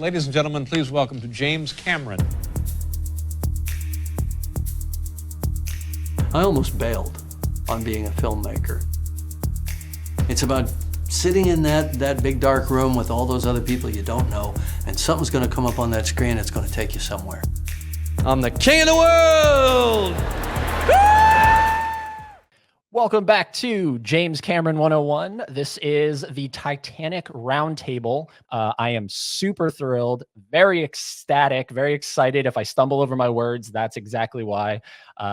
Ladies and gentlemen, please welcome to James Cameron. I almost bailed on being a filmmaker. It's about sitting in that big dark room with all those other people you don't know, and something's gonna come up on that screen that's gonna take you somewhere. I'm the king of the world! Welcome back to James Cameron 101. This is the Titanic Roundtable. I am super thrilled, very ecstatic, very excited. If I stumble over my words, that's exactly why.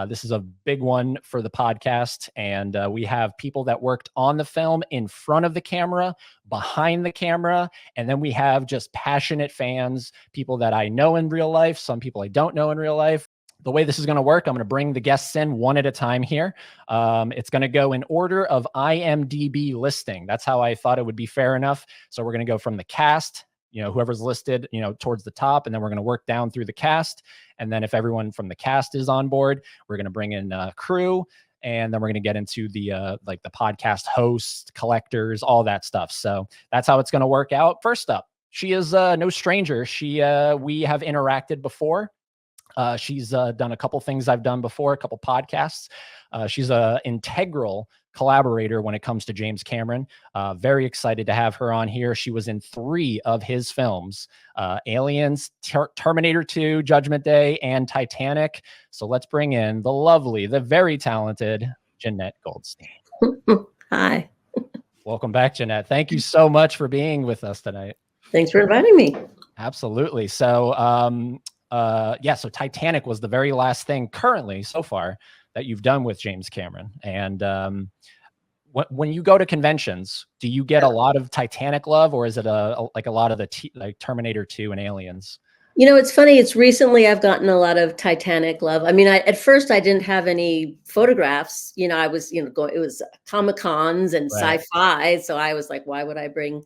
This is a big one for the podcast, and we have people that worked on the film in front of the camera, behind the camera, and then we have just passionate fans, people that I know in real life, some people I don't know in real life. The way this is going to work, I'm going to bring the guests in one at a time here. It's going to go in order of IMDb listing. That's how I thought it would be fair enough. So we're going to go from the cast, whoever's listed, towards the top, and then we're going to work down through the cast. And then if everyone from the cast is on board, we're going to bring in crew, and then we're going to get into the like the podcast hosts, collectors, all that stuff. So that's how it's going to work out. First up, she is no stranger. We have interacted before. She's done a couple things I've done before, a couple podcasts. She's an integral collaborator when it comes to James Cameron. Very excited to have her on here. She was in 3 of his films, Aliens, Terminator 2, Judgment Day, and Titanic. So let's bring in the lovely, the very talented Jenette Goldstein. Hi. Welcome back, Jenette. Thank you so much for being with us tonight. Thanks for inviting me. Absolutely. So, so Titanic was the very last thing currently so far that you've done with James Cameron. And when you go to conventions, do you get a lot of Titanic love, or is it like a lot of the Terminator 2 and Aliens? It's funny. It's recently I've gotten a lot of Titanic love. I mean, at first I didn't have any photographs. I was, it was Comic-Cons and sci-fi. So I was like, why would I bring,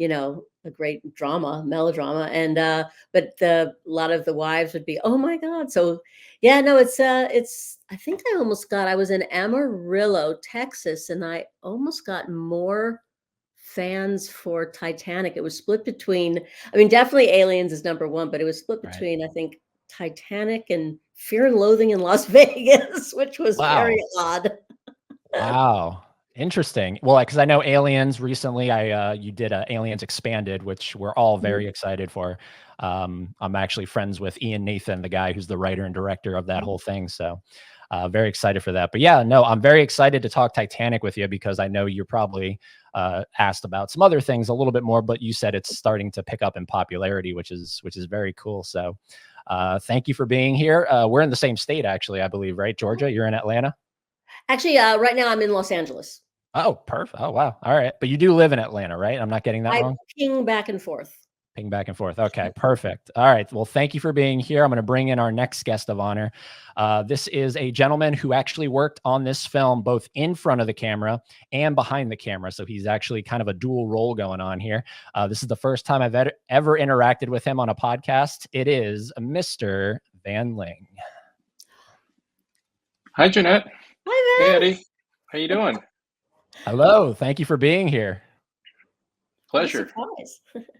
a great melodrama. And, but a lot of the wives would be, oh my God. So yeah, no, I think I was in Amarillo, Texas, and I almost got more fans for Titanic. It was split between, definitely Aliens is number 1, but it was split between, I think, Titanic and Fear and Loathing in Las Vegas, which was very odd. Wow. Interesting. Well, because I know Aliens recently, you did Aliens Expanded, which we're all very excited for. I'm actually friends with Ian Nathan, the guy who's the writer and director of that whole thing. So very excited for that. But yeah, no, I'm very excited to talk Titanic with you because I know you're probably asked about some other things a little bit more, but you said it's starting to pick up in popularity, which is very cool. So thank you for being here. We're in the same state, actually, I believe, right? Georgia, you're in Atlanta? Actually, right now I'm in Los Angeles. Oh, perfect. Oh, wow. All right. But you do live in Atlanta, right? I'm not getting that wrong? I ping back and forth. Ping back and forth. Okay, perfect. All right. Well, thank you for being here. I'm going to bring in our next guest of honor. This is a gentleman who actually worked on this film, both in front of the camera and behind the camera. So he's actually kind of a dual role going on here. This is the first time I've ever interacted with him on a podcast. It is Mr. Van Ling. Hi, Jenette. Hi, Van. Hey, Eddie. How you doing? Hello. Thank you for being here. Pleasure.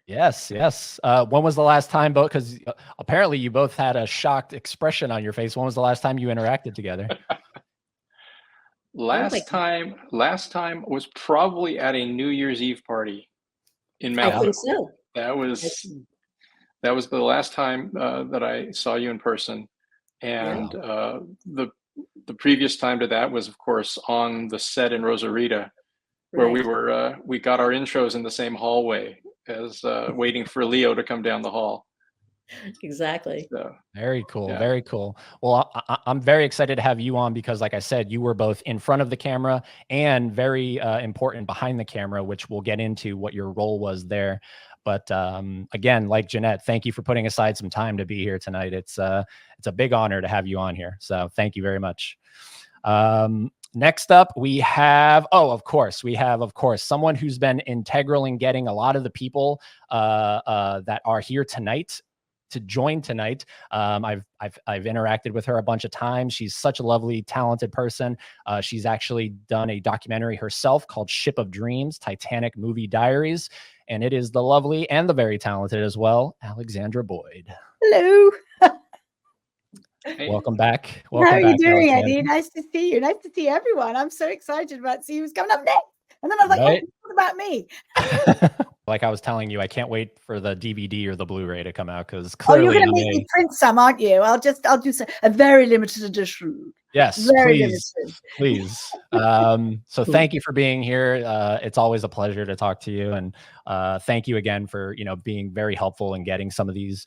Yes. When was the last time, both? Because apparently you both had a shocked expression on your face. When was the last time you interacted together? Last time was probably at a New Year's Eve party in Malibu. I think so. That was the last time that I saw you in person, and the previous time to that was, of course, on the set in Rosarita, where we got our intros in the same hallway as waiting for Leo to come down the hall. Exactly. So, very cool. yeah. Very cool. Well, I'm very excited to have you on because, like I said, you were both in front of the camera and very important behind the camera, which we'll get into what your role was there. But again, like Jenette, thank you for putting aside some time to be here tonight. It's a big honor to have you on here. So thank you very much. Next up, we have, someone who's been integral in getting a lot of the people that are here tonight to join tonight. I've interacted with her a bunch of times. She's such a lovely, talented person. She's actually done a documentary herself called Ship of Dreams, Titanic Movie Diaries. And it is the lovely and the very talented as well, Alexandra Boyd. Hello. Hey. Welcome back. How are you doing, Alexandra. Eddie? Nice to see you. Nice to see everyone. I'm so excited about seeing who's coming up next. And then I was like, Right? oh, what about me? Like I was telling you, I can't wait for the DVD or the Blu-ray to come out because Oh, you're clearly going to make me print some, aren't you? I'll do a very limited edition. yes, Very please, limited. please. So thank you for being here. It's always a pleasure to talk to you, and thank you again for being very helpful in getting some of these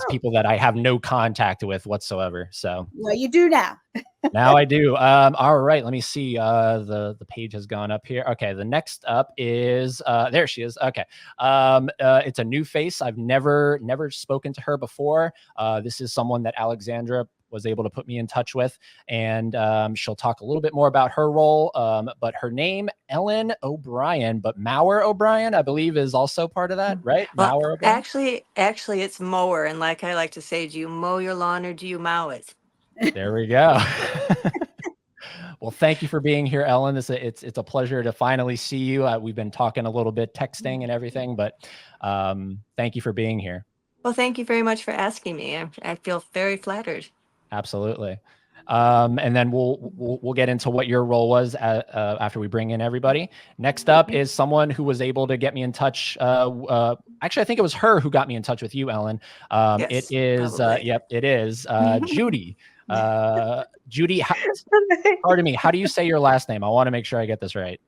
people that I have no contact with whatsoever. So well, you do now. now I do. All right, let me see. The page has gone up here. Okay, the next up is there she is. Okay, it's a new face. I've never spoken to her before. This is someone that Alexandra was able to put me in touch with, and she'll talk a little bit more about her role. But her name, Ellen O'Brien, but Mauer O'Brien, I believe, is also part of that, right? Well, Mauer O'Brien? actually, it's mower, and like I like to say, do you mow your lawn or do you mow it? There we go. Well, thank you for being here, Ellen. It's a pleasure to finally see you. We've been talking a little bit, texting and everything, but thank you for being here. Well, thank you very much for asking me. I feel very flattered. Absolutely. And then we'll get into what your role was after we bring in everybody. Next up is someone who was able to get me in touch. Actually, I think it was her who got me in touch with you, Ellen. Yes, it is, it is Judy. Judy, pardon me. How do you say your last name? I want to make sure I get this right.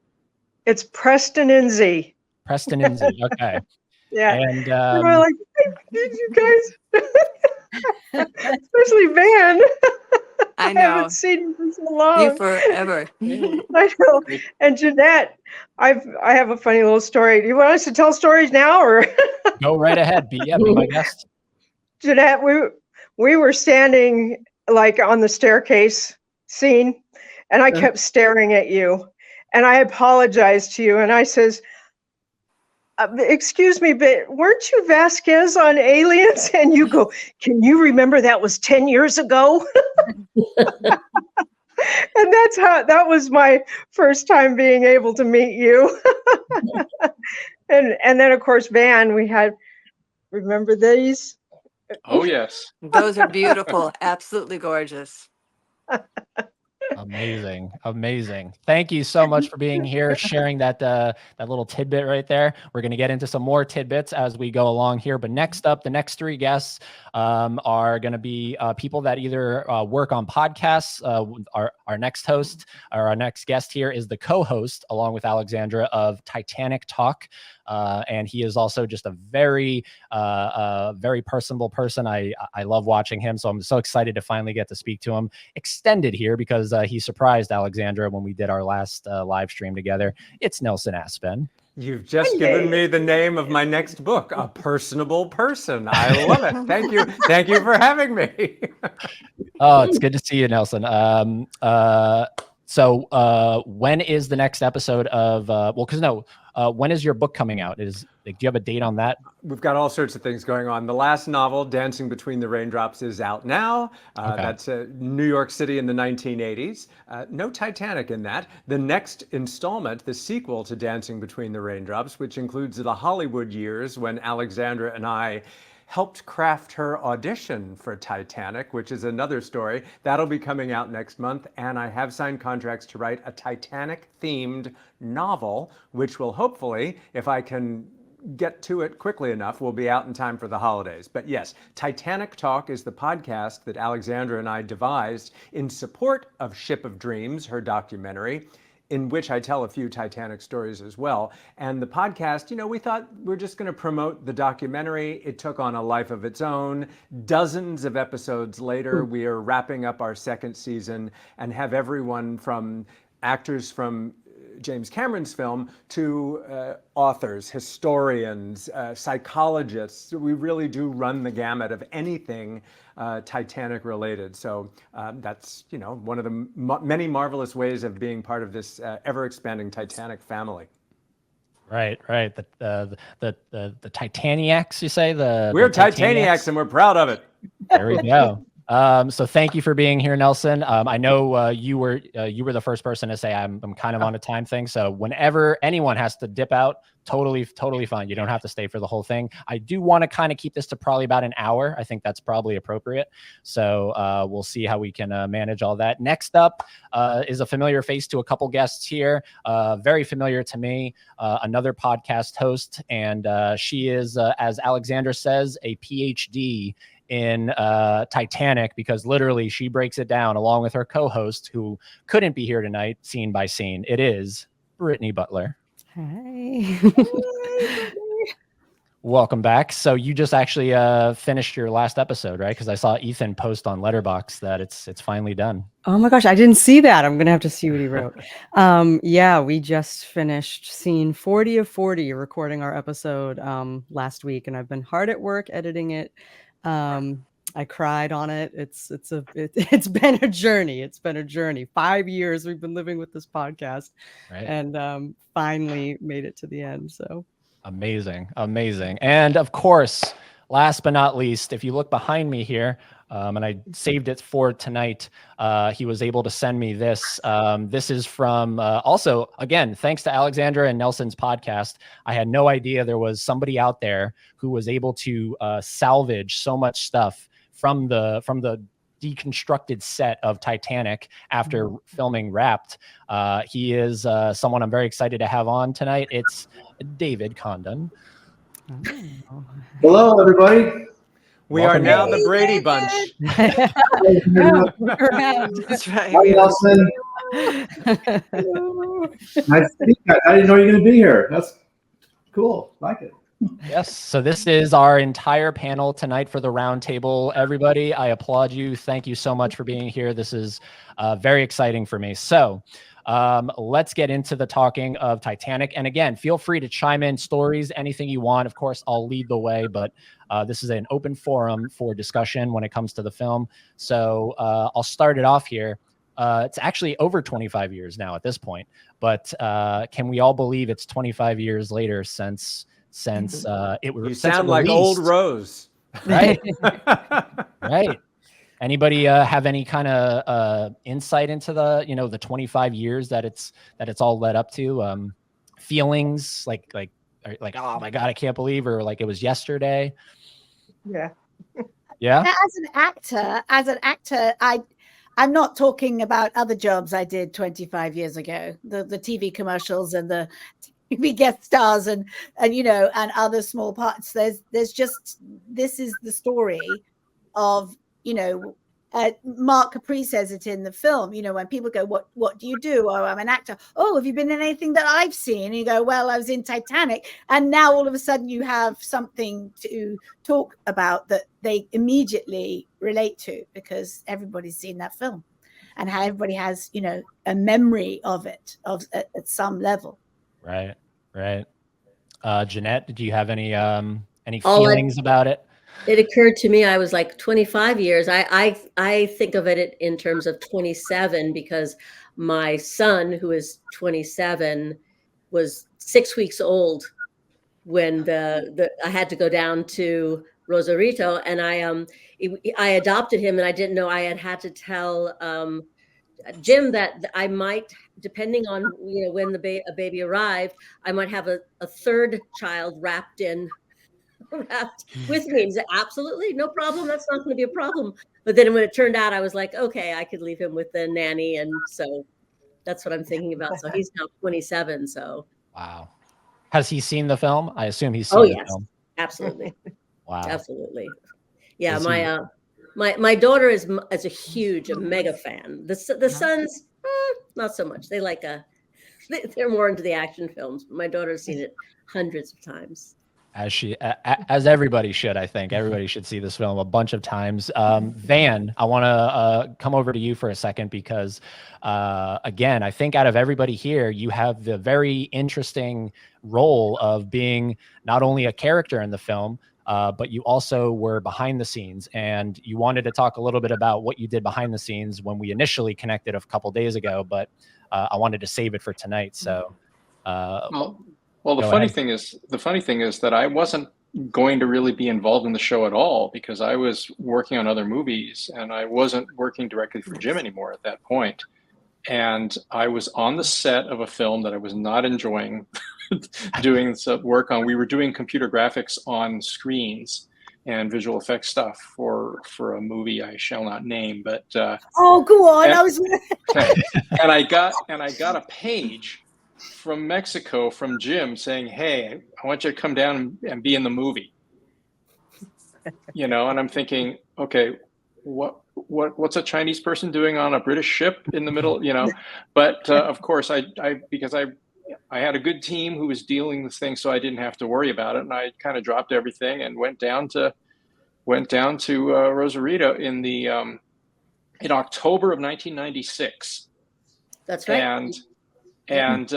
It's Prestininzi. Prestininzi. Okay. Yeah. And we're like, did you guys? Especially Van. I know. haven't seen him for so long. You forever. I know. And Jenette, I have a funny little story. Do you want us to tell stories now, or go right ahead? Be my guest. Jenette, we were standing like on the staircase scene, and I kept staring at you, and I apologized to you, and I says, excuse me, but weren't you Vasquez on Aliens? And you go, can you remember that was 10 years ago? And that was my first time being able to meet you. and then of course, Van, we had, remember these? Oh, yes. Those are beautiful. Absolutely gorgeous. Amazing. Thank you so much for being here, sharing that little tidbit right there. We're going to get into some more tidbits as we go along here. But next up, the next three guests are going to be people that either work on podcasts. Our next host, or our next guest here, is the co-host, along with Alexandra, of Titanic Talk. And he is also just a very personable person. I love watching him. So I'm so excited to finally get to speak to him extended here, because he surprised Alexandra when we did our last live stream together. It's Nelson Aspen. You've just given me the name of my next book, A Personable Person. I love it. Thank you. Thank you for having me. Oh, it's good to see you, Nelson. So when is the next episode of, when is your book coming out? Do you have a date on that? We've got all sorts of things going on. The last novel, Dancing Between the Raindrops, is out now. Okay. That's New York City in the 1980s. No Titanic in that. The next installment, the sequel to Dancing Between the Raindrops, which includes the Hollywood years when Alexandra and I helped craft her audition for Titanic, which is another story. That'll be coming out next month. And I have signed contracts to write a Titanic-themed novel, which will hopefully, if I can get to it quickly enough, will be out in time for the holidays. But yes, Titanic Talk is the podcast that Alexandra and I devised in support of Ship of Dreams, her documentary, in which I tell a few Titanic stories as well. And the podcast, we thought we're just going to promote the documentary. It took on a life of its own. Dozens of episodes later, we are wrapping up our second season and have everyone from actors from James Cameron's film to authors, historians, psychologists. We really do run the gamut of anything Titanic related. So that's, one of the many marvelous ways of being part of this ever expanding Titanic family. Right. The Titaniacs, you say? We're the Titaniacs and we're proud of it. There we go. So thank you for being here, Nelson. I know you were the first person to say I'm kind of on a time thing. So whenever anyone has to dip out, totally fine. You don't have to stay for the whole thing. I do want to kind of keep this to probably about an hour. I think that's probably appropriate. So we'll see how we can manage all that. Next up is a familiar face to a couple guests here. Very familiar to me, another podcast host. And she is, as Alexandra says, a PhD in Titanic, because literally she breaks it down along with her co-host, who couldn't be here tonight, scene by scene. It is Brittany Butler. Hi. Welcome back. So you just actually finished your last episode, right? Because I saw Ethan post on Letterboxd that it's finally done. Oh my gosh, I didn't see that. I'm gonna have to see what he wrote. Yeah, we just finished scene 40 of 40, recording our episode last week, and I've been hard at work editing it. I cried on it. It's been a journey. It's been a journey. 5 years we've been living with this podcast, right? And finally made it to the end. So amazing. And of course, last but not least, if you look behind me here, and I saved it for tonight, he was able to send me this. This is from also, again, thanks to Alexandra and Nelson's podcast. I had no idea there was somebody out there who was able to salvage so much stuff from the deconstructed set of Titanic after filming wrapped. He is someone I'm very excited to have on tonight. It's David Condon. Hello, everybody. We are now the Brady Bunch. That's right. Hi, Nelson. Nice to meet you guys. I didn't know you were going to be here. That's cool. Like it. Yes. So this is our entire panel tonight for the round table. Everybody, I applaud you. Thank you so much for being here. This is very exciting for me. So let's get into the talking of Titanic. And again, feel free to chime in stories, anything you want. Of course, I'll lead the way, but this is an open forum for discussion when it comes to the film. So I'll start it off here. It's actually over 25 years now at this point, but can we all believe it's 25 years later since it was? You sound like old Rose, right? Right. Anybody have any kind of insight into the 25 years that it's all led up to? Feelings like oh my God, I can't believe, or like it was yesterday. Yeah. Yeah. As an actor, I'm not talking about other jobs I did 25 years ago, the TV commercials and the TV guest stars and other small parts. There's just, this is the story of, Mark Capri says it in the film, when people go, what do you do? Oh, I'm an actor. Oh, have you been in anything that I've seen? And you go, well, I was in Titanic. And now all of a sudden you have something to talk about that they immediately relate to, because everybody's seen that film and how everybody has, a memory of it at some level. Right. Jenette, do you have any feelings about it? It occurred to me, I was like 25 years. I think of it in terms of 27, because my son, who is 27, was 6 weeks old when I had to go down to Rosarito, and I adopted him, and I didn't know I had to tell Jim that I might, depending on when a baby arrived, I might have a third child wrapped with me. He said, absolutely, no problem. That's not going to be a problem. But then when it turned out, I was like, okay, I could leave him with the nanny. And so that's what I'm thinking about. So he's now 27. So. Wow. Has he seen the film? I assume he's seen the film. Absolutely. Wow. Absolutely. Yeah. My daughter is a mega fan. The sons, not so much. They they're more into the action films. But my daughter's seen it hundreds of times. As everybody should, I think. Everybody should see this film a bunch of times. Van, I want to come over to you for a second, because, again, I think out of everybody here, you have the very interesting role of being not only a character in the film, but you also were behind the scenes. And you wanted to talk a little bit about what you did behind the scenes when we initially connected a couple days ago, but I wanted to save it for tonight. So, Well, Well, the Go funny ahead. thing is that I wasn't going to really be involved in the show at all because I was working on other movies and I wasn't working directly for Jim anymore at that point. And I was on the set of a film that I was not enjoying doing some work on. We were doing computer graphics on screens and visual effects stuff for a movie I shall not name, but Oh, go on. and, I was and I got a page from Mexico from Jim saying, "Hey, I want you to come down and be in the movie." You know, and I'm thinking, okay, what's a Chinese person doing on a British ship in the middle, you know? But of course, because I had a good team who was dealing with things, so I didn't have to worry about it, and I kind of dropped everything and went down to Rosarito in October of 1996. That's right. And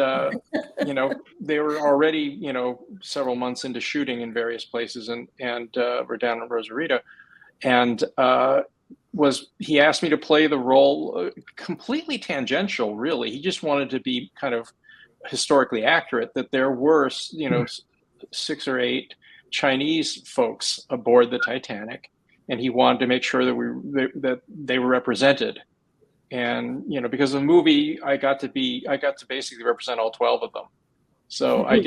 you know, they were already, you know, several months into shooting in various places, and we're down in Rosarito, and he asked me to play the role, completely tangential, really. He just wanted to be kind of historically accurate, that there were, you know, 6 or 8 Chinese folks aboard the Titanic, and he wanted to make sure that they were represented. And, you know, because of the movie, I got to basically represent all 12 of them. So I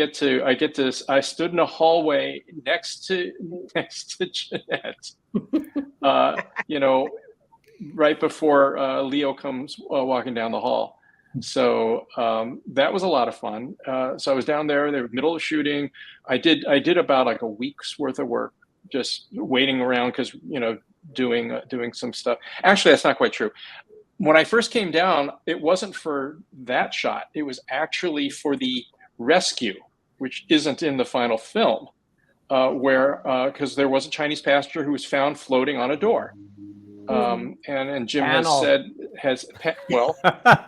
stood in a hallway next to Jenette, you know, right before Leo comes walking down the hall. So that was a lot of fun. So I was down there in the middle of shooting. I did about like a week's worth of work, just waiting around because, you know, doing some stuff. Actually, that's not quite true. When I first came down, it wasn't for that shot. It was actually for the rescue, which isn't in the final film, where because there was a Chinese passenger who was found floating on a door. And Jim well,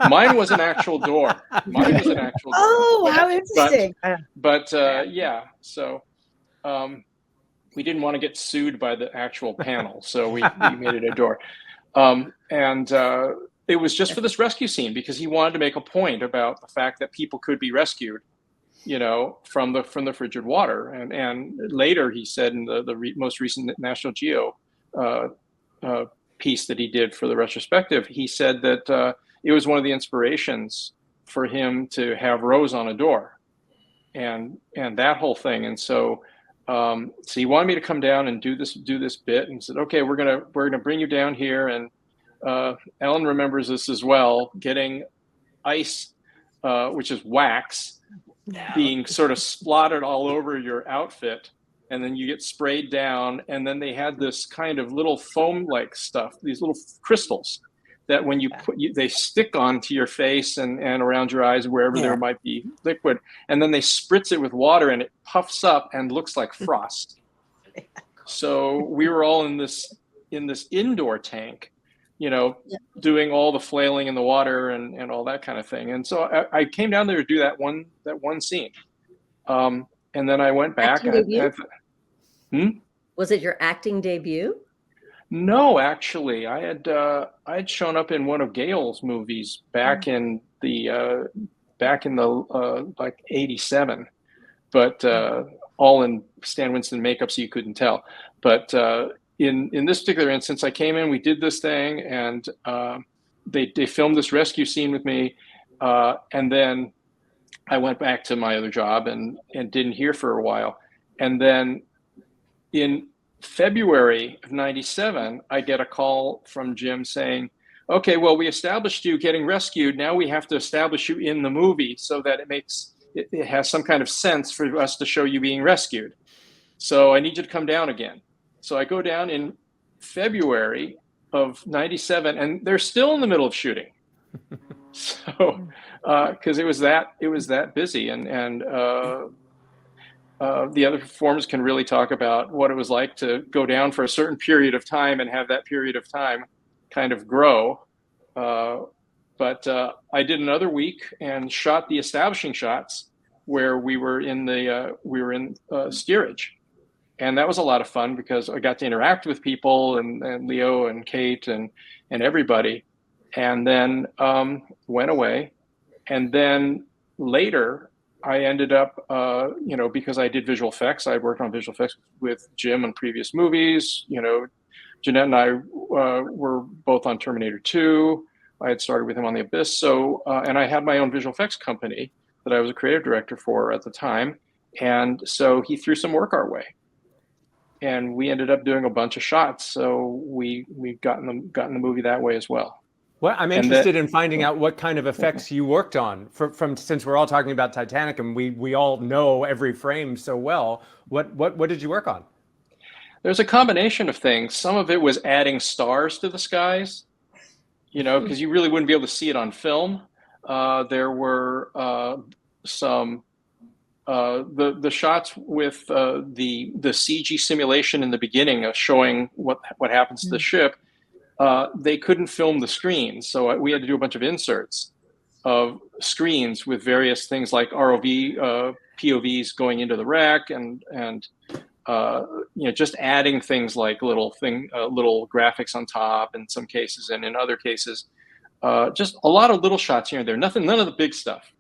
mine was an actual door. Mine was an actual door. Oh, how interesting. But yeah, so we didn't want to get sued by the actual panel, so we made it a door. And it was just for this rescue scene because he wanted to make a point about the fact that people could be rescued, you know, from the frigid water. And later he said in the most recent National Geo piece that he did for the retrospective, he said that it was one of the inspirations for him to have Rose on a door, and that whole thing. And so he wanted me to come down and do this bit, and said, okay, we're gonna bring you down here. And Ellen remembers this as well, getting ice, which is wax, being sort of splotted all over your outfit, and then you get sprayed down. And then they had this kind of little foam-like stuff, these little crystals that when you they stick onto your face and around your eyes, wherever there might be liquid. And then they spritz it with water and it puffs up and looks like frost. So we were all in this indoor tank, you know, doing all the flailing in the water and all that kind of thing. And so I came down there to do that one scene. And then I went back. Was it your acting debut? No, actually, I had shown up in one of Gail's movies back in the like '87, but all in Stan Winston makeup, so you couldn't tell. But in this particular instance, I came in, we did this thing, and they filmed this rescue scene with me, and then I went back to my other job and didn't hear for a while, and then in February of '97, I get a call from Jim saying, okay, well, we established you getting rescued. Now we have to establish you in the movie so that it has some kind of sense for us to show you being rescued. So I need you to come down again. So I go down in February of '97, and they're still in the middle of shooting. So, because it was that busy, and the other performers can really talk about what it was like to go down for a certain period of time and have that period of time kind of grow. But I did another week and shot the establishing shots where we were in steerage. And that was a lot of fun because I got to interact with people and Leo and Kate and everybody, and then went away. And then later, I ended up, because I did visual effects, I worked on visual effects with Jim on previous movies. Jenette and I were both on Terminator 2. I had started with him on The Abyss. So, and I had my own visual effects company that I was a creative director for at the time. And so he threw some work our way. And we ended up doing a bunch of shots. So we've gotten the movie that way as well. Well, I'm interested in finding out what kind of effects you worked on from since we're all talking about Titanic and we all know every frame so well. What did you work on? There's a combination of things. Some of it was adding stars to the skies, because you really wouldn't be able to see it on film. There were some the shots with the CG simulation in the beginning of showing what happens to the ship. They couldn't film the screens, so we had to do a bunch of inserts of screens with various things like ROV POVs going into the wreck, and just adding things like little graphics on top in some cases, and in other cases, just a lot of little shots here and there. None of the big stuff.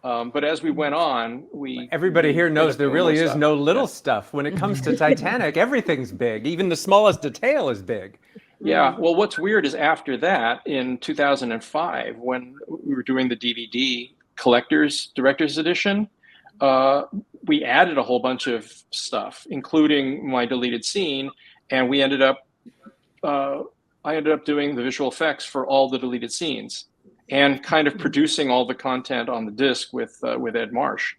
But as we went on, everybody here knows there really is no little stuff when it comes to Titanic. Everything's big, even the smallest detail is big. Yeah, well, what's weird is after that, in 2005, when we were doing the DVD director's edition, we added a whole bunch of stuff, including my deleted scene, and I ended up doing the visual effects for all the deleted scenes, and kind of producing all the content on the disc with Ed Marsh.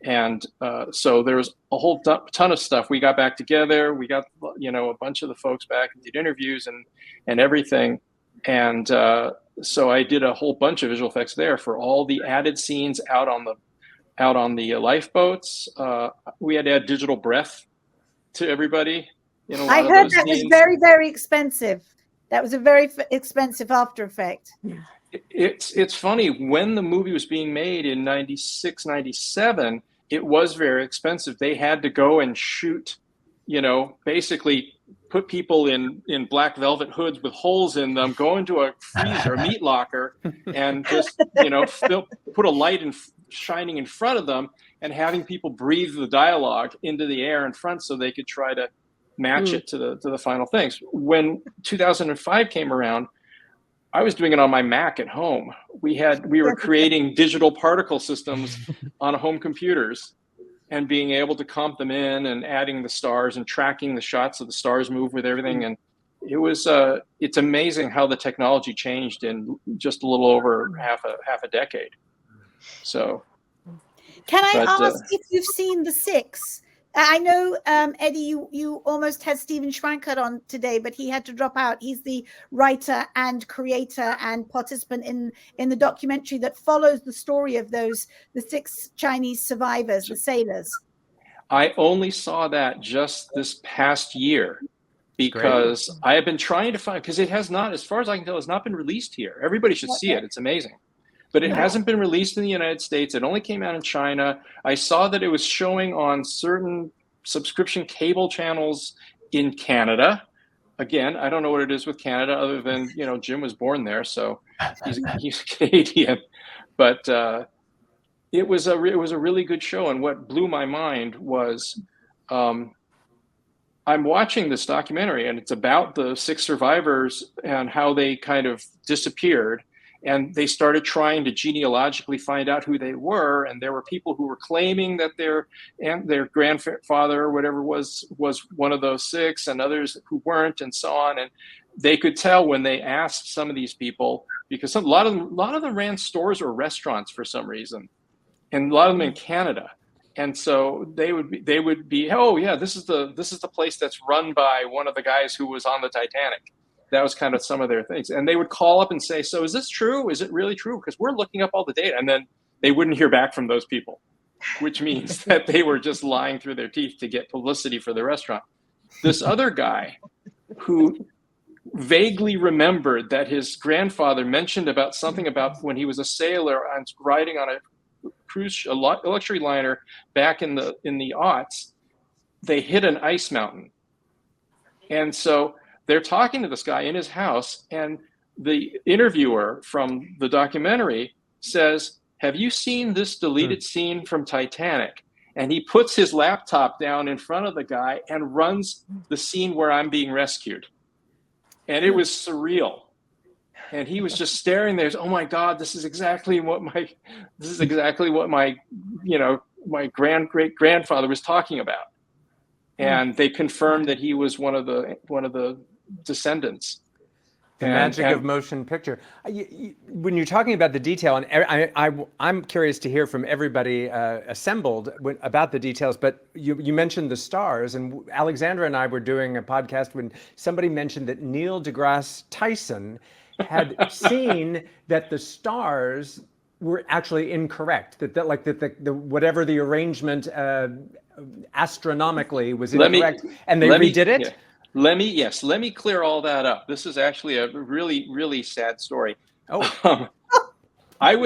And so there was a whole ton of stuff. We got back together. We got a bunch of the folks back and did interviews and everything. And so I did a whole bunch of visual effects there for all the added scenes out on the lifeboats. We had to add digital breath to everybody. I heard that was very, very expensive. That was a very expensive After Effect. It's funny, when the movie was being made in 96, 97, it was very expensive. They had to go and shoot, basically put people in black velvet hoods with holes in them, go into a freezer, a meat locker, and just, put a light shining in front of them and having people breathe the dialogue into the air in front so they could try to match it to the final things. When 2005 came around, I was doing it on my Mac at home. We were creating digital particle systems on home computers and being able to comp them in and adding the stars and tracking the shots of the stars move with everything. And it was it's amazing how the technology changed in just a little over half a decade. So can I ask if you've seen The Six? I know, Eddie, you almost had Stephen Schwankert on today, but he had to drop out. He's the writer and creator and participant in the documentary that follows the story of the 6 Chinese survivors, the sailors. I only saw that just this past year because I have been trying to find, because it has not, as far as I can tell, has not been released here. Everybody should see it. It's amazing. But it hasn't been released in the United States. It only came out in China. I saw that it was showing on certain subscription cable channels in Canada. Again, I don't know what it is with Canada other than, Jim was born there, so he's Canadian. But it was a really good show. And what blew my mind was I'm watching this documentary, and it's about the 6 survivors and how they kind of disappeared. And they started trying to genealogically find out who they were. And there were people who were claiming that their grandfather or whatever was one of those 6, and others who weren't, and so on. And they could tell when they asked some of these people, because a lot of them ran stores or restaurants for some reason, and a lot of them in Canada. And so they would be, oh yeah, this is the place that's run by one of the guys who was on the Titanic. That was kind of some of their things. And they would call up and say, so is this true? Is it really true? Because we're looking up all the data. And then they wouldn't hear back from those people, which means that they were just lying through their teeth to get publicity for the restaurant. This other guy who vaguely remembered that his grandfather mentioned about something about when he was a sailor and riding on a luxury liner back in the aughts, they hit an ice mountain. And so they're talking to this guy in his house, and the interviewer from the documentary says, have you seen this deleted scene from Titanic? And he puts his laptop down in front of the guy and runs the scene where I'm being rescued. And it was surreal. And he was just staring there. Oh my God, this is exactly what my, my great grandfather was talking about. And they confirmed that he was one of the descendants. The magic of motion picture. When you're talking about the detail, and I'm curious to hear from everybody assembled about the details, but you mentioned the stars, and Alexandra and I were doing a podcast when somebody mentioned that Neil deGrasse Tyson had seen that the stars were actually incorrect, that whatever the arrangement astronomically was incorrect, and they redid it? Yeah. Let me clear all that up. This is actually a really, really sad story. Oh, there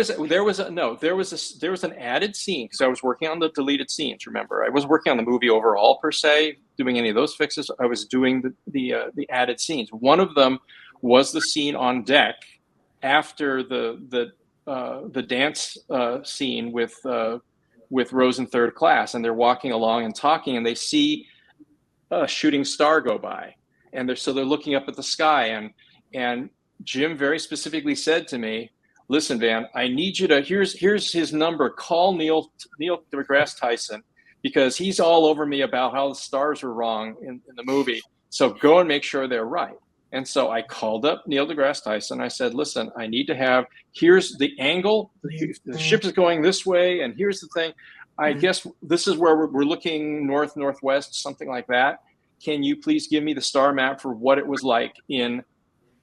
was an added scene because I was working on the deleted scenes. Remember, I wasn't working on the movie overall per se, doing any of those fixes. I was doing the added scenes. One of them was the scene on deck after the dance scene with Rose in third class, and they're walking along and talking, and they see a shooting star go by, and they're looking up at the sky, and Jim very specifically said to me, "Listen, Van, I need you to here's his number. Call Neil deGrasse Tyson because he's all over me about how the stars are wrong in the movie. So go and make sure they're right." And so I called up Neil deGrasse Tyson. I said, "Listen, I need to have here's the angle. The ship is going this way, and here's the thing. I guess this is where we're looking northwest, something like that. Can you please give me the star map for what it was like in,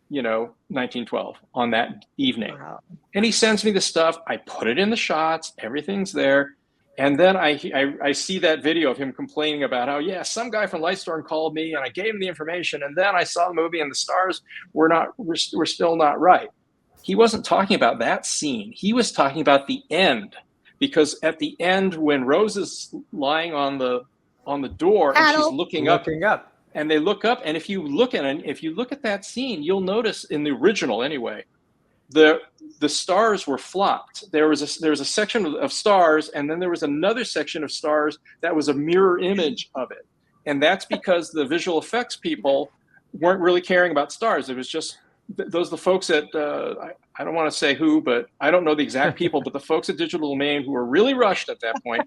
1912 on that evening?" Wow. And he sends me the stuff. I put it in the shots. Everything's there. And then I see that video of him complaining about how, some guy from Lightstorm called me and I gave him the information. And then I saw the movie and the stars were still not right. He wasn't talking about that scene. He was talking about the end. Because at the end, when Rose is lying on the door and she's looking up, and they look up, and if you look at that scene, you'll notice in the original anyway, the stars were flopped. There was a section of stars, and then there was another section of stars that was a mirror image of it, and that's because the visual effects people weren't really caring about stars. It was just the folks at I don't want to say who, but I don't know the exact people, but the folks at Digital Domain who were really rushed at that point,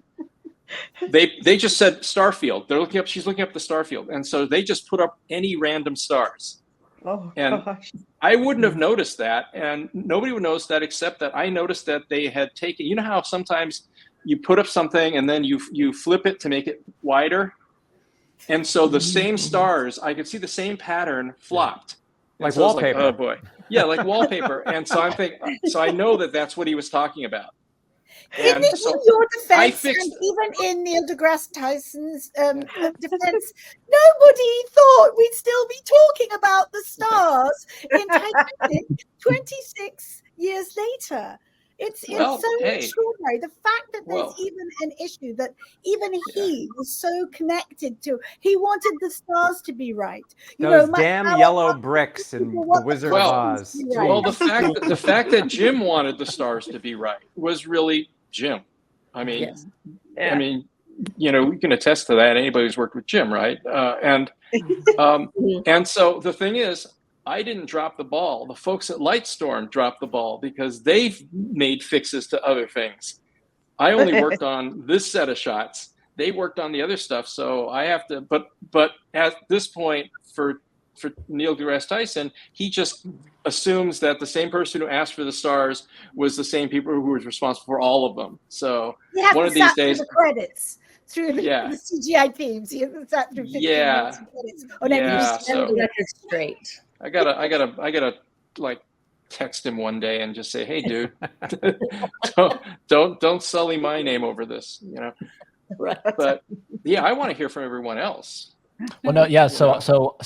they just said Starfield. She's looking up the Starfield, and so they just put up any random stars. Oh, and gosh. I wouldn't have noticed that, and nobody would notice that except that I noticed that they had taken. You know how sometimes you put up something and then you flip it to make it wider, and so the same stars, I could see the same pattern flopped. Like wallpaper. Oh boy. Yeah, like wallpaper. And so I know that that's what he was talking about. In your defense, and even in Neil deGrasse Tyson's defense, nobody thought we'd still be talking about the stars in Titanic 26 years later. It's so extraordinary. The fact that there's even an issue that even he was so connected to. He wanted the stars to be right. Those damn yellow bricks in The Wizard of Oz. Well, the fact that Jim wanted the stars to be right was really Jim. I mean, we can attest to that. Anybody who's worked with Jim, right? And so the thing is, I didn't drop the ball. The folks at Lightstorm dropped the ball because they've made fixes to other things. I only worked on this set of shots. They worked on the other stuff. So I have to, but at this point for Neil deGrasse Tyson, he just assumes that the same person who asked for the stars was the same people who was responsible for all of them. So one of these days, the credits through the CGI themes. He sat through 15 minutes of credits on every so that's straight. I gotta like text him one day and just say, "Hey, dude, don't sully my name over this," Right. But I want to hear from everyone else. Well, no, yeah. So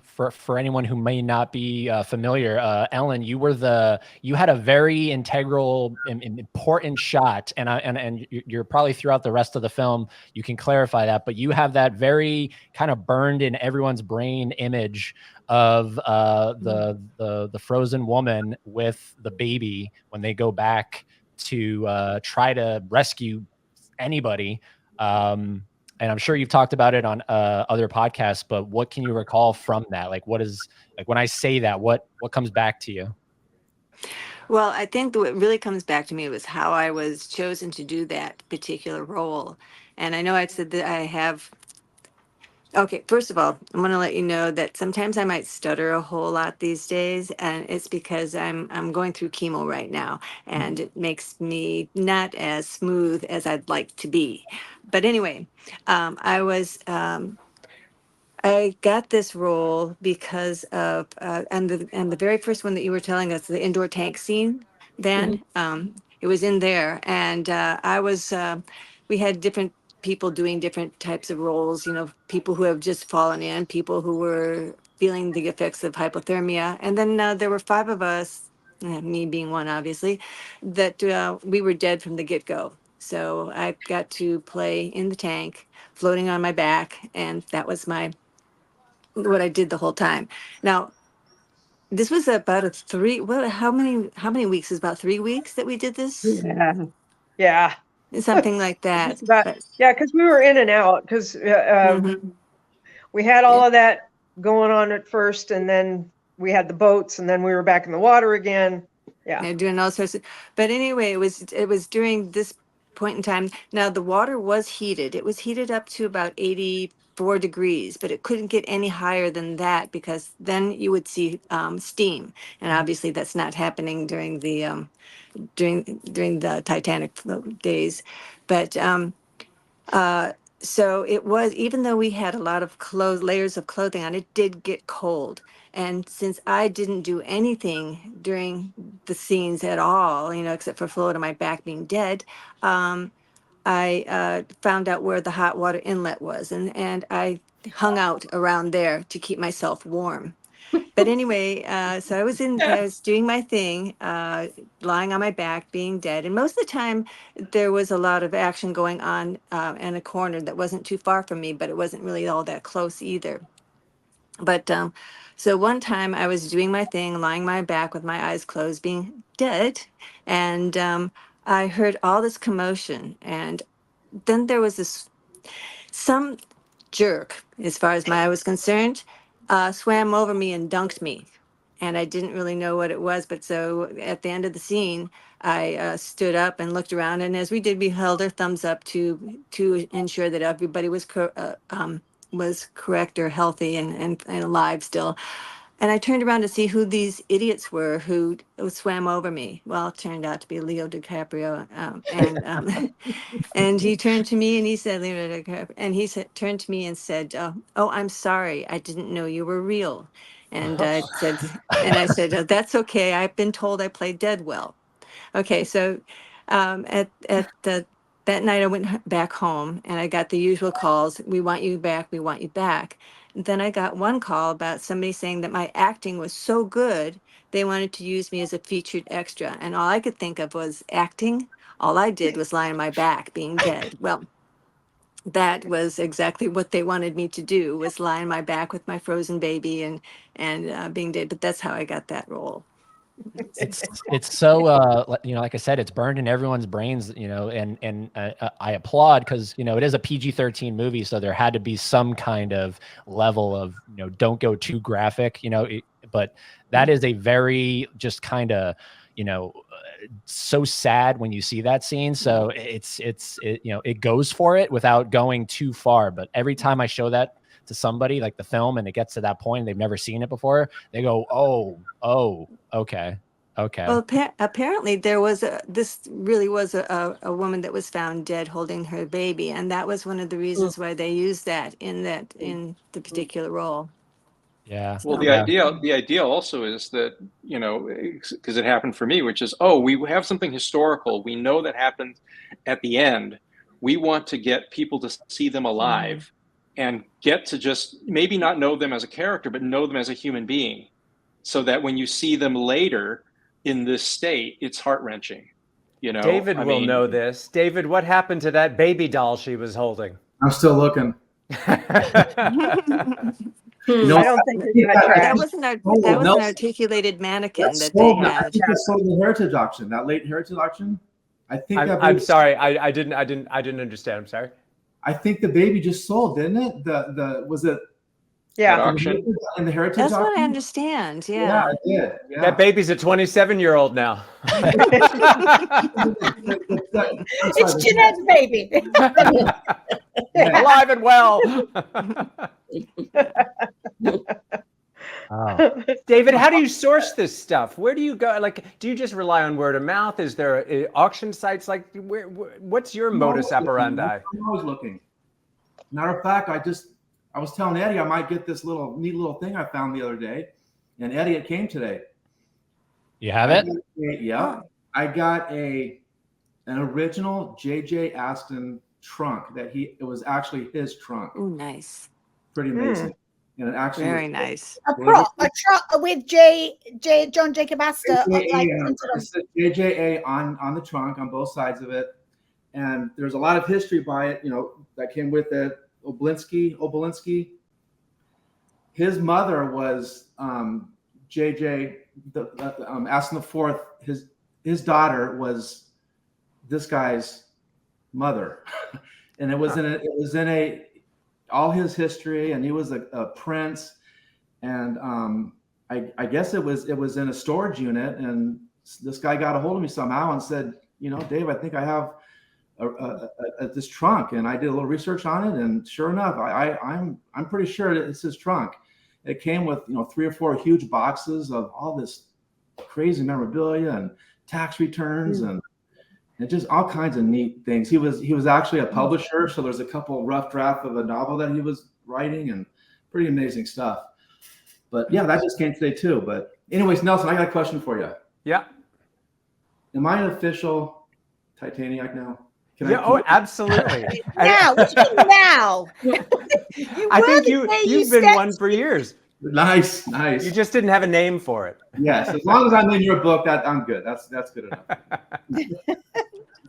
for anyone who may not be familiar, Ellen, you had a very integral, important shot, and you're probably throughout the rest of the film you can clarify that, but you have that very kind of burned in everyone's brain image of the frozen woman with the baby when they go back to try to rescue anybody. And I'm sure you've talked about it on other podcasts, but what can you recall from that? Like, what is, like, when I say that, what comes back to you? Well, I think what really comes back to me was how I was chosen to do that particular role. And I know I said that I have. Okay, first of all, I'm going to let you know that sometimes I might stutter a whole lot these days, and it's because I'm going through chemo right now, and it makes me not as smooth as I'd like to be. But anyway, I got this role because of and the very first one that you were telling us, the indoor tank scene, Van. It was in there, and we had different people doing different types of roles. You know, people who have just fallen in, people who were feeling the effects of hypothermia, and then there were 5 of us, me being one, obviously, that we were dead from the get-go. So I got to play in the tank, floating on my back, and that was what I did the whole time. Now, this was about a 3. Well, how many weeks? Is about 3 weeks that we did this, Yeah. something like that. Just about, But yeah, because we were in and out because we had all of that going on at first, and then we had the boats, and then we were back in the water again. Yeah, they're doing all sorts of. But anyway, it was during this point in time. Now the water was heated. It was heated up to about 84 degrees, but it couldn't get any higher than that because then you would see steam, and obviously that's not happening during the during the Titanic days. But so it was, even though we had a lot of layers of clothing on, it did get cold. And since I didn't do anything during the scenes at all, you know, except for float on my back being dead, I found out where the hot water inlet was, and I hung out around there to keep myself warm. But anyway, so I was doing my thing, lying on my back, being dead. And most of the time, there was a lot of action going on in a corner that wasn't too far from me, but it wasn't really all that close either. But so one time I was doing my thing, lying on my back with my eyes closed, being dead. And I heard all this commotion. And then there was some jerk, as far as I was concerned, swam over me and dunked me. And I didn't really know what it was. But so at the end of the scene, I stood up and looked around. And as we did, we held our thumbs up to ensure that everybody was correct or healthy and alive still. And I turned around to see who these idiots were who swam over me. Well, it turned out to be Leo DiCaprio. And he turned to me and he said, Leo DiCaprio, and he turned to me and said, "Oh, I'm sorry. I didn't know you were real." And I said, "Oh, that's okay. I've been told I played dead well." Okay, so that night I went back home and I got the usual calls. "We want you back. We want you back." And then I got one call about somebody saying that my acting was so good, they wanted to use me as a featured extra. And all I could think of was acting. All I did was lie on my back being dead. Well, that was exactly what they wanted me to do, was lie on my back with my frozen baby and being dead. But that's how I got that role. It's so you know, like I said, it's burned in everyone's brains, you know, and I applaud because, you know, it is a PG-13 movie, so there had to be some kind of level of, you know, don't go too graphic, you know, but that is a very just kind of, you know, so sad when you see that scene. So it, you know, it goes for it without going too far. But every time I show that to somebody, like the film, and it gets to that point, they've never seen it before, they go, oh, okay. Well, apparently there was this really was a woman that was found dead holding her baby, and that was one of the reasons why they used that in the particular role. Yeah. Well, the idea also is that, you know, because it happened for me, which is, we have something historical. We know that happened at the end. We want to get people to see them alive and get to just maybe not know them as a character, but know them as a human being, so that when you see them later in this state, it's heart-wrenching. You know, David will know this. David, what happened to that baby doll she was holding? I'm still looking. I don't think that was an articulated mannequin that they had. I think it sold the Heritage auction, that late Heritage auction. I think I'm sorry. I didn't understand. I'm sorry. I think the baby just sold, didn't it? Was it? Yeah. At auction. In the heritage That's what I auction? understand. Yeah, Yeah. I did. Yeah. That baby's a 27-year-old now. It's Jenette's baby. Alive and well. Oh. David, how do you source this stuff? Where do you go? Like, do you just rely on word of mouth? Is there auction sites? Like, what's your modus operandi? I'm always looking. Matter of fact, I was telling Eddie I might get this neat little thing I found the other day, and Eddie, it came today. You have it? Yeah, I got an original J.J. Aspen trunk it was actually his trunk. Ooh, nice. Pretty amazing. And it actually Very nice. A truck with John Jacob Astor. JJA on the trunk on both sides of it, and there's a lot of history by it. That came with it. Obolinski. His mother was JJ Aston IV. His daughter was this guy's mother, and it was in all his history, and he was a prince, and I guess it was in a storage unit, and this guy got a hold of me somehow and said, Dave, I think I have this trunk, and I did a little research on it, and sure enough, I'm pretty sure it's his trunk. It came with 3 or 4 huge boxes of all this crazy memorabilia and tax returns and just all kinds of neat things. He was actually a publisher, so there's a couple rough draft of a novel that he was writing, and pretty amazing stuff. But yeah, that just came today too. But anyways, Nelson, I got a question for you. Yeah. Am I an official Titanic now? Oh, absolutely. Now, what do you mean now? I think you've been one for years. Nice. You just didn't have a name for it. Yes, as long as I'm in your book, I'm good. That's good enough.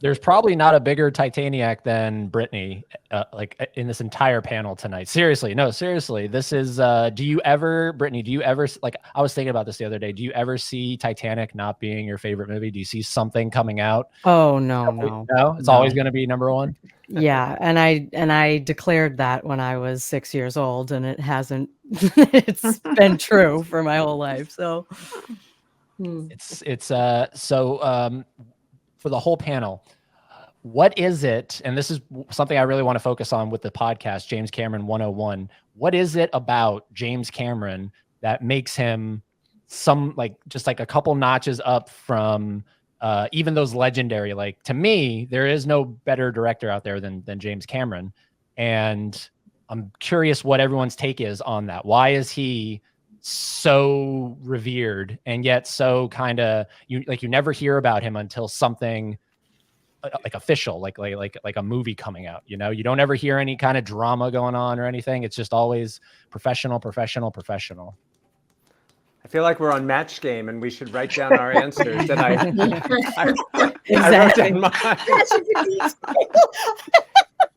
There's probably not a bigger Titanic than Brittany, like in this entire panel tonight. Seriously, this is, Brittany, do you ever, like, I was thinking about this the other day. Do you ever see Titanic not being your favorite movie? Do you see something coming out? Oh, no. It's always going to be number one. Yeah. And I declared that when I was 6 years old, and it hasn't, it's been true for my whole life. So for the whole panel, what is it? And this is something I really want to focus on with the podcast, James Cameron 101. What is it about James Cameron that makes him just a couple notches up from even those legendary, like, to me, there is no better director out there than James Cameron. And I'm curious what everyone's take is on that. Why is he so revered and yet so kind of you never hear about him until something like official, like a movie coming out? You don't ever hear any kind of drama going on or anything. It's just always professional. I feel like we're on Match Game and we should write down our answers. And I wrote down mine.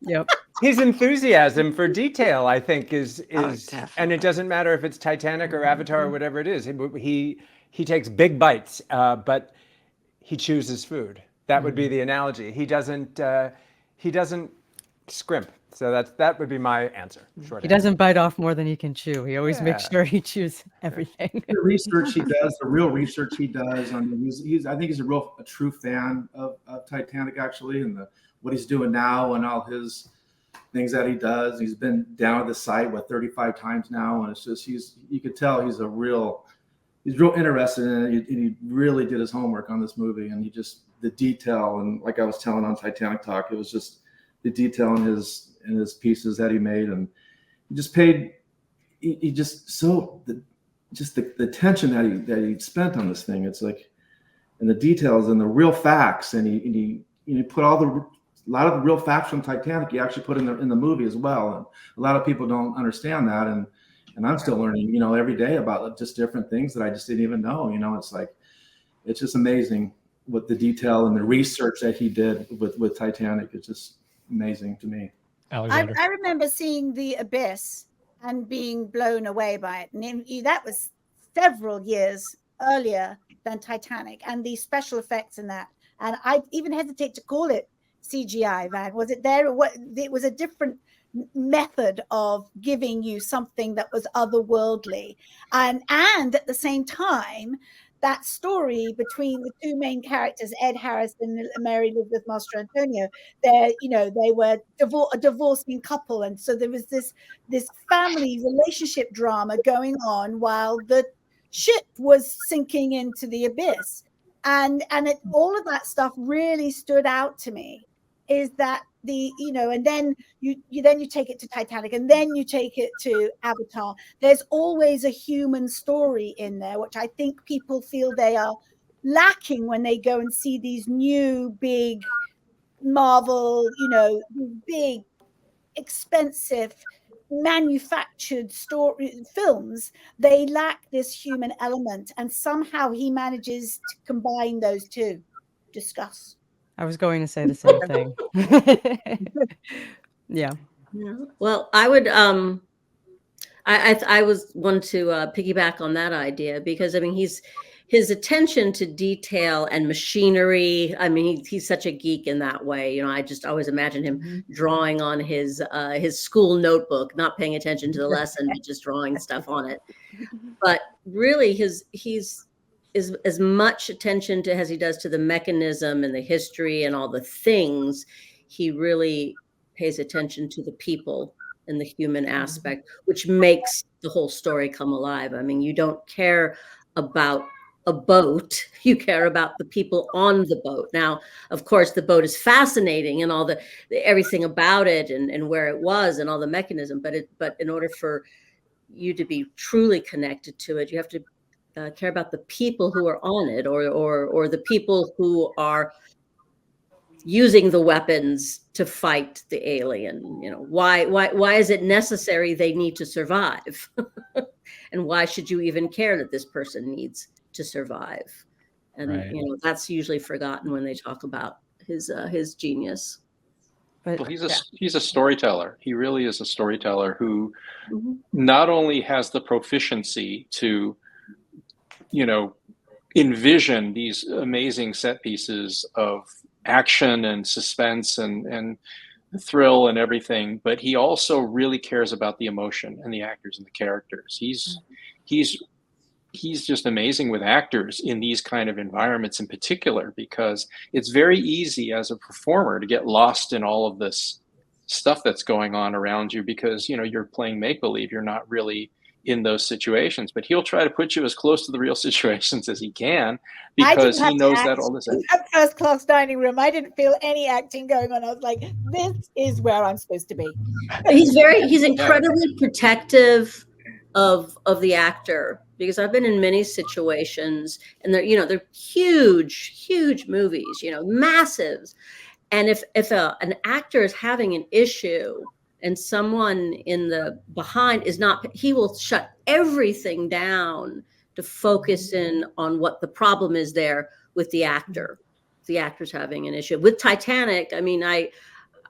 Yep. His enthusiasm for detail, I think, is and it doesn't matter if it's Titanic or Avatar or whatever it is. He takes big bites, but he chooses food. That would be the analogy. He doesn't scrimp. So that would be my answer. Short He doesn't bite off more than he can chew. He always makes sure he chews everything. The research he does, the real research he does. I mean, I think he's a true fan of Titanic, actually, and what he's doing now and all his things that he does. He's been down at the site 35 times now, and it's just you could tell he's real interested in it. He really did his homework on this movie, and the detail, and like I was telling on Titanic Talk, it was just the detail in his pieces that he made, and he just paid. The attention that he spent on this thing. It's like, and the details and the real facts, and he put a lot of the real facts from Titanic he actually put in the movie as well. And a lot of people don't understand that, and I'm still learning, every day about just different things that I just didn't even know. It's like, it's just amazing with the detail and the research that he did with Titanic. It's just amazing to me. Alexandra. I remember seeing The Abyss and being blown away by it. And that was several years earlier than Titanic, and the special effects in that And I even hesitate to call it CGI, Van. Was it there? What, it was a different method of giving you something that was otherworldly. And at the same time, that story between the two main characters, Ed Harris and Mary Elizabeth Master Antonio, they were a divorcing couple. And so there was this family relationship drama going on while the ship was sinking into the abyss. And all of that stuff really stood out to me, is that and then you take it to Titanic, and then you take it to Avatar. There's always a human story in there, which I think people feel they are lacking when they go and see these new big Marvel, big expensive manufactured story films. They lack this human element, and somehow he manages to combine those two. Discuss. I was going to say the same thing. Yeah. Well, I would I was one to piggyback on that idea, because I mean his attention to detail and machinery. I mean, he's such a geek in that way. I just always imagine him drawing on his school notebook, not paying attention to the lesson, but just drawing stuff on it. But really, he's as much attention to as he does to the mechanism and the history and all the things. He really pays attention to the people and the human aspect, which makes the whole story come alive. I mean, you don't care about a boat, you care about the people on the boat. Now, of course, the boat is fascinating and all the everything about it and where it was and all the mechanism, but in order for you to be truly connected to it, you have to care about the people who are on it, or the people who are using the weapons to fight the alien. Why is it necessary they need to survive? And why should you even care that this person needs to survive? And Right. That's usually forgotten when they talk about his genius. But Well, he's a storyteller. He really is a storyteller who Mhm. not only has the proficiency to, envision these amazing set pieces of action and suspense and thrill and everything, but he also really cares about the emotion and the actors and the characters. He's just amazing with actors in these kind of environments in particular, because it's very easy as a performer to get lost in all of this stuff that's going on around you, because you're playing make-believe, you're not really in those situations. But he'll try to put you as close to the real situations as he can, because he knows that all this. That first class dining room, I didn't feel any acting going on. I was like, this is where I'm supposed to be. He's incredibly protective of the actor, because I've been in many situations, and they're huge movies, massive. And if an actor is having an issue and someone in the behind is not, he will shut everything down to focus in on what the problem is there with the actor. The actor's having an issue. With Titanic, I mean,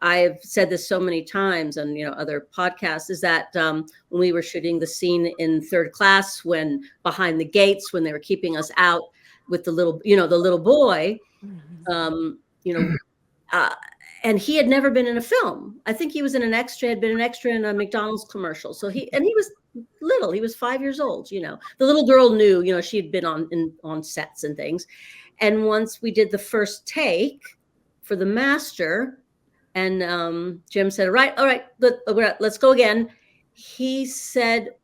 I've said this so many times on other podcasts, is that when we were shooting the scene in third class, when behind the gates, when they were keeping us out with the little boy, and he had never been in a film. I think he was in an extra, had been an extra in a McDonald's commercial. So he was little. He was 5 years old. The little girl knew. She had been on sets and things. And once we did the first take for the master, and Jim said, all right, let's go again. He said,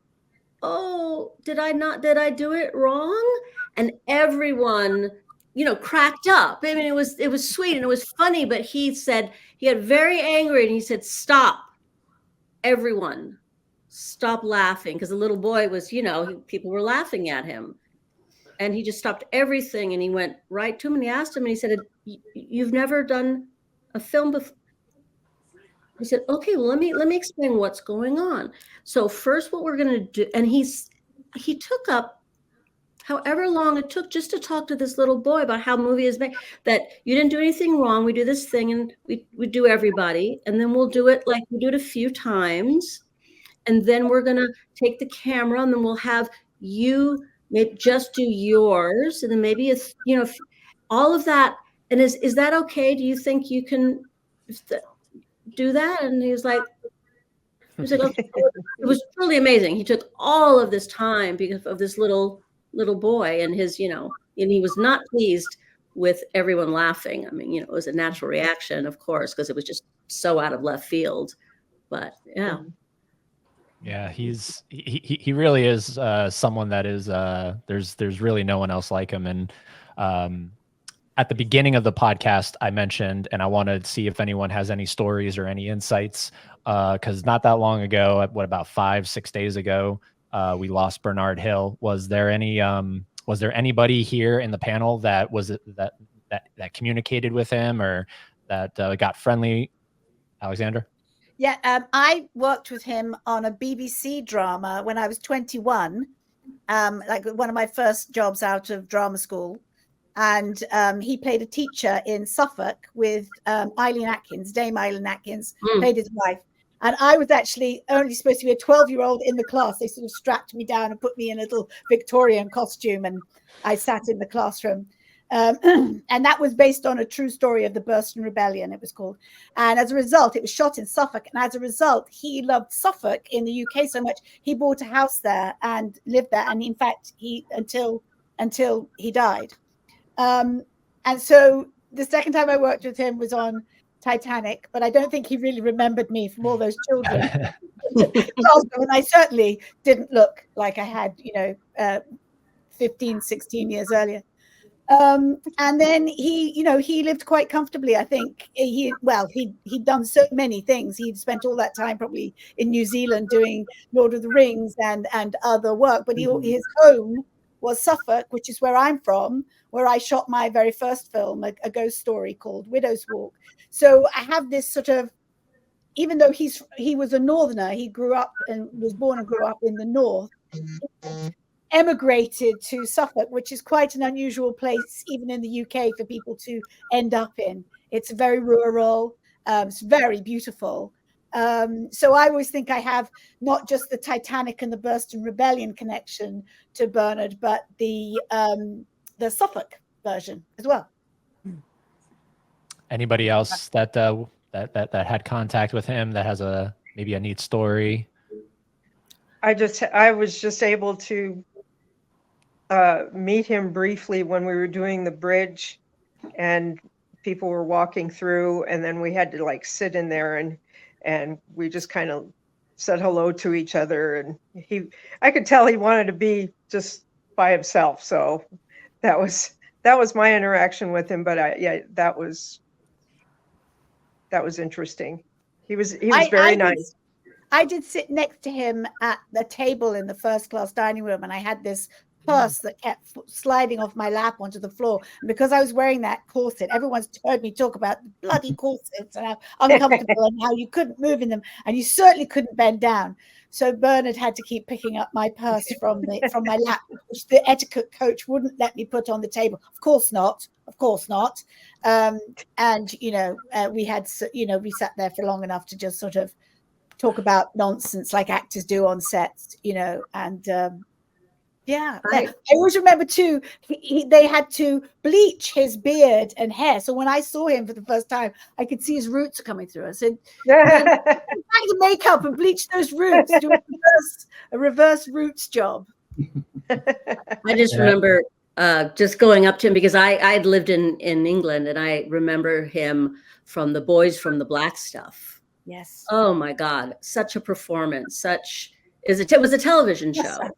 "Oh, did I do it wrong?" And everyone, cracked up. I mean, it was sweet and it was funny, but he said, he got very angry and he said, "Stop, everyone, stop laughing." Because the little boy was, people were laughing at him. And he just stopped everything and he went right to him and he asked him, and he said, "You've never done a film before?" He said, "Okay, well, let me explain what's going on. So first what we're going to do," and he took up however long it took just to talk to this little boy about how movie is made, that you didn't do anything wrong. We do this thing and we do everybody, and then we'll do it like we do it a few times. And then we're going to take the camera and then we'll have you just do yours. And then maybe all of that and is that okay? Do you think you can do that? And he was like, "Okay." It was truly amazing. He took all of this time because of this little boy and his, and he was not pleased with everyone laughing. I mean, it was a natural reaction, of course, because it was just so out of left field. But yeah. Yeah, he really is someone that is there's really no one else like him. And at the beginning of the podcast, I mentioned, and I want to see if anyone has any stories or any insights, because not that long ago, what about 5-6 days ago, we lost Bernard Hill. Was there anybody here in the panel that that communicated with him or that got friendly? Alexandra? Yeah, I worked with him on a BBC drama when I was 21, like one of my first jobs out of drama school. And he played a teacher in Suffolk with Dame Eileen Atkins played his wife. And I was actually only supposed to be a 12-year-old in the class. They sort of strapped me down and put me in a little Victorian costume, and I sat in the classroom. And that was based on a true story of the Burston Rebellion, it was called. And as a result, it was shot in Suffolk. And as a result, he loved Suffolk in the UK so much, he bought a house there and lived there. And in fact, until he died. And so the second time I worked with him was on Titanic, but I don't think he really remembered me from all those children. And I certainly didn't look like I had, 15, 16 years earlier. And then he lived quite comfortably. I think he'd done so many things. He'd spent all that time probably in New Zealand doing Lord of the Rings and other work, but his home was Suffolk, which is where I'm from, where I shot my very first film, a ghost story called Widow's Walk. So I have this sort of, even though he was a northerner, he was born and grew up in the north, emigrated to Suffolk, which is quite an unusual place, even in the UK, for people to end up in. It's very rural, it's very beautiful. So I always think I have not just the Titanic and the Burston Rebellion connection to Bernard, but the Suffolk version as well. Anybody else that had contact with him that has maybe a neat story? I was just able to meet him briefly when we were doing the bridge, and people were walking through, and then we had to sit in there and we just kind of said hello to each other, and I could tell he wanted to be just by himself. So that was my interaction with him. But that was interesting. He was very nice. I did sit next to him at the table in the first class dining room, and I had this purse that kept sliding off my lap onto the floor. And because I was wearing that corset, everyone's heard me talk about the bloody corsets and how uncomfortable and how you couldn't move in them, and you certainly couldn't bend down. So Bernard had to keep picking up my purse from my lap, which the etiquette coach wouldn't let me put on the table. Of course not. And we sat there for long enough to just sort of talk about nonsense like actors do on sets, and yeah. I always remember too, they had to bleach his beard and hair. So when I saw him for the first time, I could see his roots coming through. I said, back to makeup and bleach those roots, do a reverse roots job. I just remember just going up to him because I'd lived in England, and I remember him from The Boys from the Black Stuff. Yes. Oh my God, such a performance! It was a television show. Yes.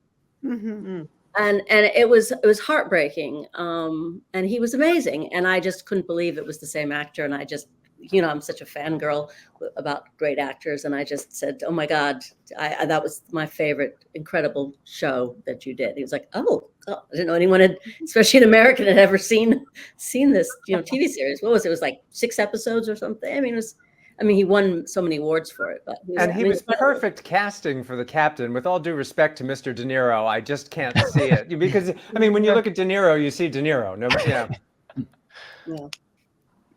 Mm-hmm. And it was heartbreaking. And he was amazing. And I just couldn't believe it was the same actor. And I just, I'm such a fangirl about great actors. And I just said, oh my God, that was my favorite, incredible show that you did. He was like, oh, I didn't know anyone had, especially an American, had ever seen this, TV series. What was it? It was like 6 episodes or something. I mean, he won so many awards for it, but he was perfect casting for the captain. With all due respect to Mr. De Niro, I just can't see it because when you look at De Niro, you see De Niro. No, yeah.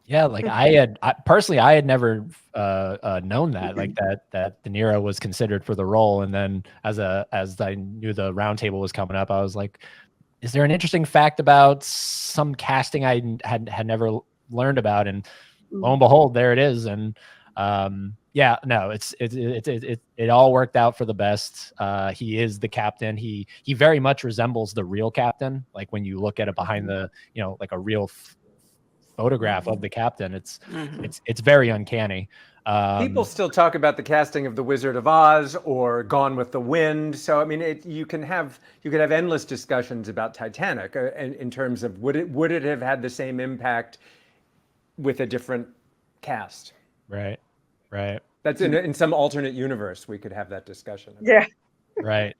Yeah, like I had never known that, like that De Niro was considered for the role, and then as I knew the roundtable was coming up, I was like, is there an interesting fact about some casting I had never learned about, and Mm. lo and behold, there it is. And yeah, no, it all worked out for the best. He is the captain. He very much resembles the real captain. Like when you look at it behind the, like a real photograph of the captain, it's very uncanny. People still talk about the casting of The Wizard of Oz or Gone with the Wind. So I mean, you could have endless discussions about Titanic in terms of would it have had the same impact with a different cast? Right. That's in some alternate universe we could have that discussion. Yeah. Right.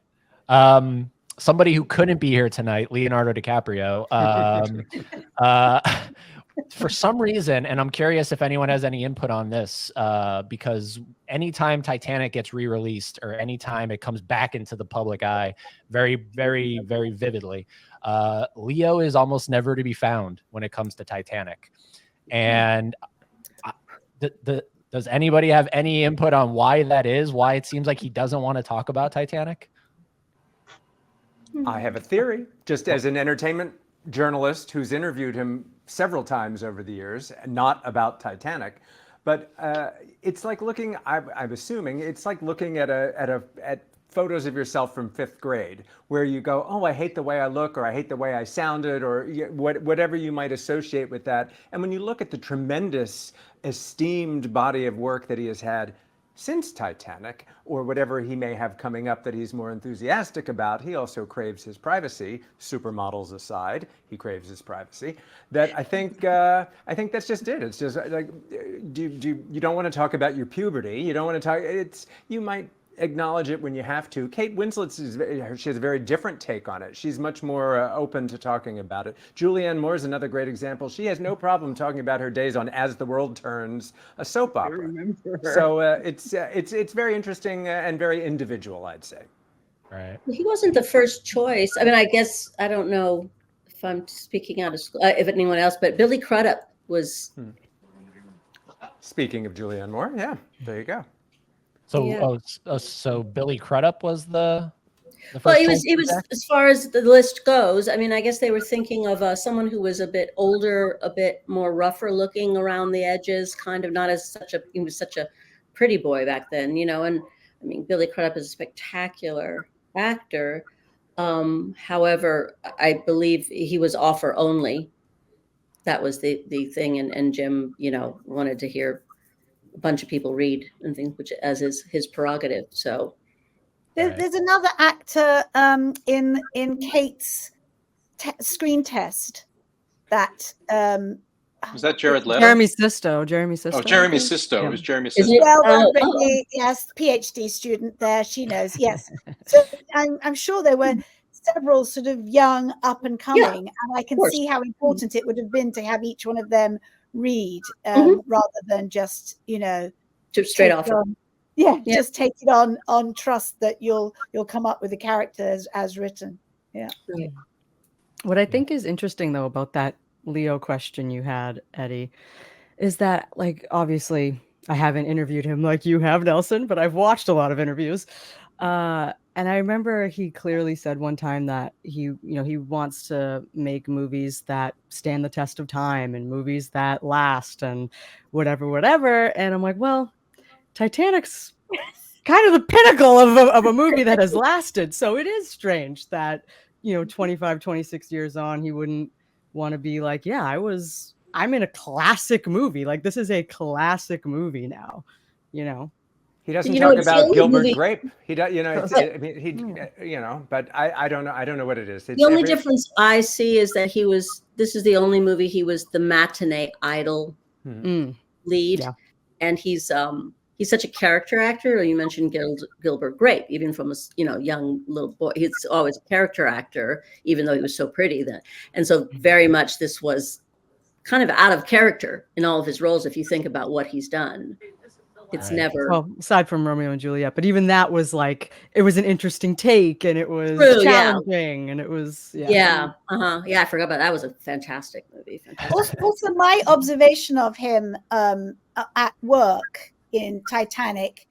Somebody who couldn't be here tonight, Leonardo DiCaprio. For some reason, and I'm curious if anyone has any input on this, because anytime Titanic gets re-released or anytime it comes back into the public eye very, very, very vividly, Leo is almost never to be found when it comes to Titanic. And does anybody have any input on why that is? Why it seems like he doesn't want to talk about Titanic? I have a theory, just as an entertainment journalist who's interviewed him several times over the years, not about Titanic, but it's like looking. I'm assuming it's like looking at photos of yourself from 5th grade, where you go, "Oh, I hate the way I look," or "I hate the way I sounded," or whatever you might associate with that. And when you look at the tremendous, esteemed body of work that he has had since Titanic, or whatever he may have coming up that he's more enthusiastic about, he also craves his privacy. Supermodels aside, he craves his privacy. That I think that's just it. It's just like, you don't want to talk about your puberty. You don't want to talk. You might acknowledge it when you have to. Kate Winslet, she has a very different take on it. She's much more open to talking about it. Julianne Moore is another great example. She has no problem talking about her days on As the World Turns, a soap opera. I remember her. So it's very interesting and very individual, I'd say. Right. He wasn't the first choice. I mean, I guess, I don't know if I'm speaking out of school, if anyone else, but Billy Crudup was. Speaking of Julianne Moore, yeah, there you go. So, Yeah. So Billy Crudup was the first. Well, he was as far as the list goes. I mean, I guess they were thinking of someone who was a bit older, a bit more rougher looking around the edges, kind of not as he was such a pretty boy back then, And I mean, Billy Crudup is a spectacular actor. However, I believe he was offer only. That was the thing, and Jim, wanted to hear a bunch of people read and things, which as is his prerogative. So there's another actor in Kate's screen test that Was that Jared Leto? Jeremy Sisto. Jeremy Sisto. Oh, Jeremy Sisto. Yeah. It was Jeremy Is it? Sisto. Well, Brittany, yes, PhD student there. She knows. Yes. So I'm sure there were several sort of young up and coming, and I can see how important it would have been to have each one of them read rather than just just straight off. Just take it on trust that you'll come up with the characters as written. Yeah. What I think is interesting though about that Leo question you had, Eddie, is that, like, obviously I haven't interviewed him like you have, Nelson, but I've watched a lot of interviews. And I remember he clearly said one time that he wants to make movies that stand the test of time and movies that last and whatever. And I'm like, well, Titanic's kind of the pinnacle of a movie that has lasted. So it is strange that, 25, 26 years on, he wouldn't want to be like, yeah, I'm in a classic movie. Like, this is a classic movie now, He doesn't talk about Gilbert Grape. He does, but I don't know. I don't know what it is. The only difference I see is that this is the only movie he was the matinee idol lead. Yeah. And he's such a character actor. You mentioned Gilbert Grape, even from a young little boy. He's always a character actor, even though he was so pretty then. And so very much this was kind of out of character in all of his roles. If you think about what he's done. It's never, well, aside from Romeo and Juliet, but even that was like, it was an interesting take and it was challenging and it was, I forgot about that. It was a fantastic movie. Also, my observation of him at work in Titanic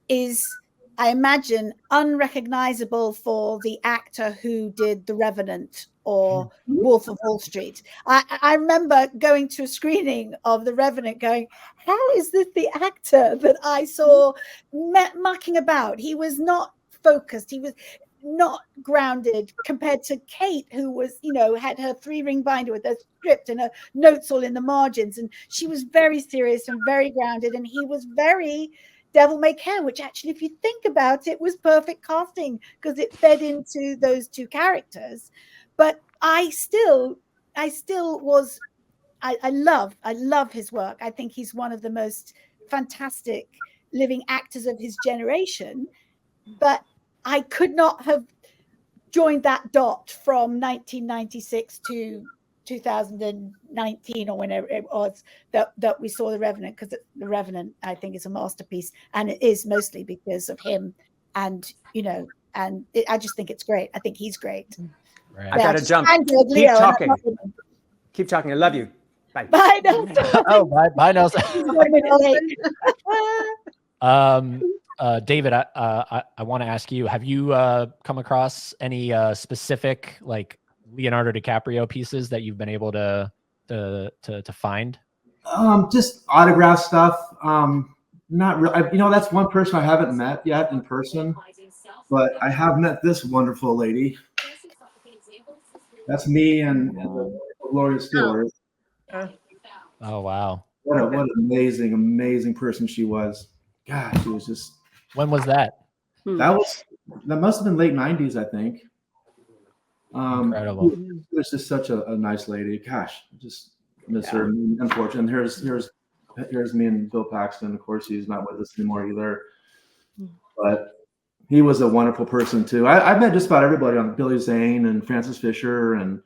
is, I imagine, unrecognizable for the actor who did The Revenant or Wolf of Wall Street. I remember going to a screening of The Revenant going, how is this the actor that I saw mucking about? He was not focused. He was not grounded compared to Kate, who was, had her 3-ring binder with her script and her notes all in the margins. And she was very serious and very grounded. And he was very devil may care, which actually, if you think about it, was perfect casting because it fed into those two characters. But I love his work. I think he's one of the most fantastic living actors of his generation. But I could not have joined that dot from 1996 to 2019 or whenever it was that we saw The Revenant, because The Revenant, I think, is a masterpiece, and it is mostly because of him. And I just think it's great. I think he's great. Right. I gotta jump. Keep talking. Keep talking. I love you. Bye. Bye, Nelson. Oh, bye, Nelson. David, I want to ask you: have you come across any specific like Leonardo DiCaprio pieces that you've been able to find? Just autograph stuff. Not really. That's one person I haven't met yet in person, but I have met this wonderful lady. That's me and Gloria Stewart. Oh wow! What an amazing person she was. Gosh, she was just. When was that? That must have been late 90s, I think. Incredible. She was just such a nice lady. Gosh, just miss her. Unfortunately, here's me and Bill Paxton. Of course, he's not with us anymore either. But he was a wonderful person too. I met just about everybody on Billy Zane and Francis Fisher and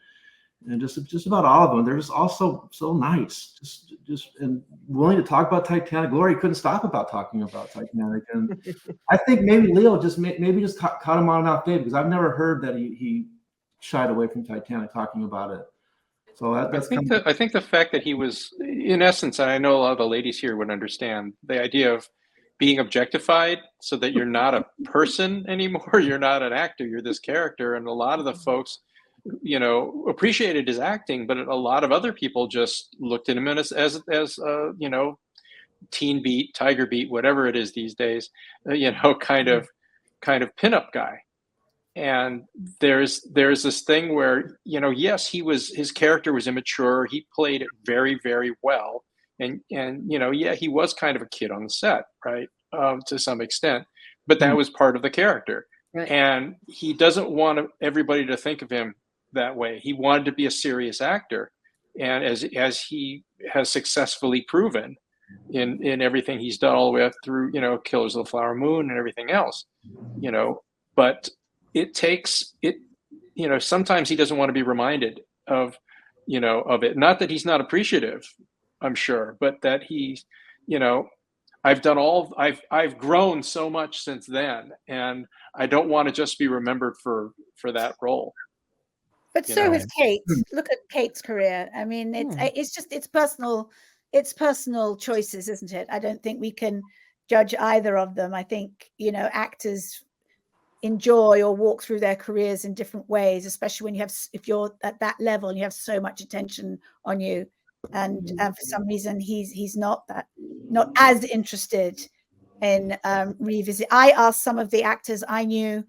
just about all of them. They're just all so nice, just and willing to talk about Titanic. Glory couldn't stop about talking about Titanic, and I think maybe Leo just caught him on an off day because I've never heard that he shied away from Titanic talking about it. So that's I think the fact that he was, in essence, and I know a lot of the ladies here would understand the idea of being objectified, so that you're not a person anymore. You're not an actor. You're this character, and a lot of the folks, appreciated his acting, but a lot of other people just looked at him as teen beat, tiger beat, whatever it is these days, kind of pinup guy. And there's this thing where, yes, his character was immature. He played it very, very well. And he was kind of a kid on the set, right? To some extent, but that was part of the character. Right. And he doesn't want everybody to think of him that way. He wanted to be a serious actor, and as he has successfully proven in everything he's done all the way up through Killers of the Flower Moon and everything else, but it takes it, sometimes he doesn't want to be reminded of it. Not that he's not appreciative, I'm sure, but that he's, I've grown so much since then, and I don't want to just be remembered for that role. But so is Kate. Look at Kate's career. I mean, it's personal choices, isn't it? I don't think we can judge either of them. I think, actors enjoy or walk through their careers in different ways, especially when if you're at that level and you have so much attention on you. And for some reason, he's not as interested in revisit. I asked some of the actors I knew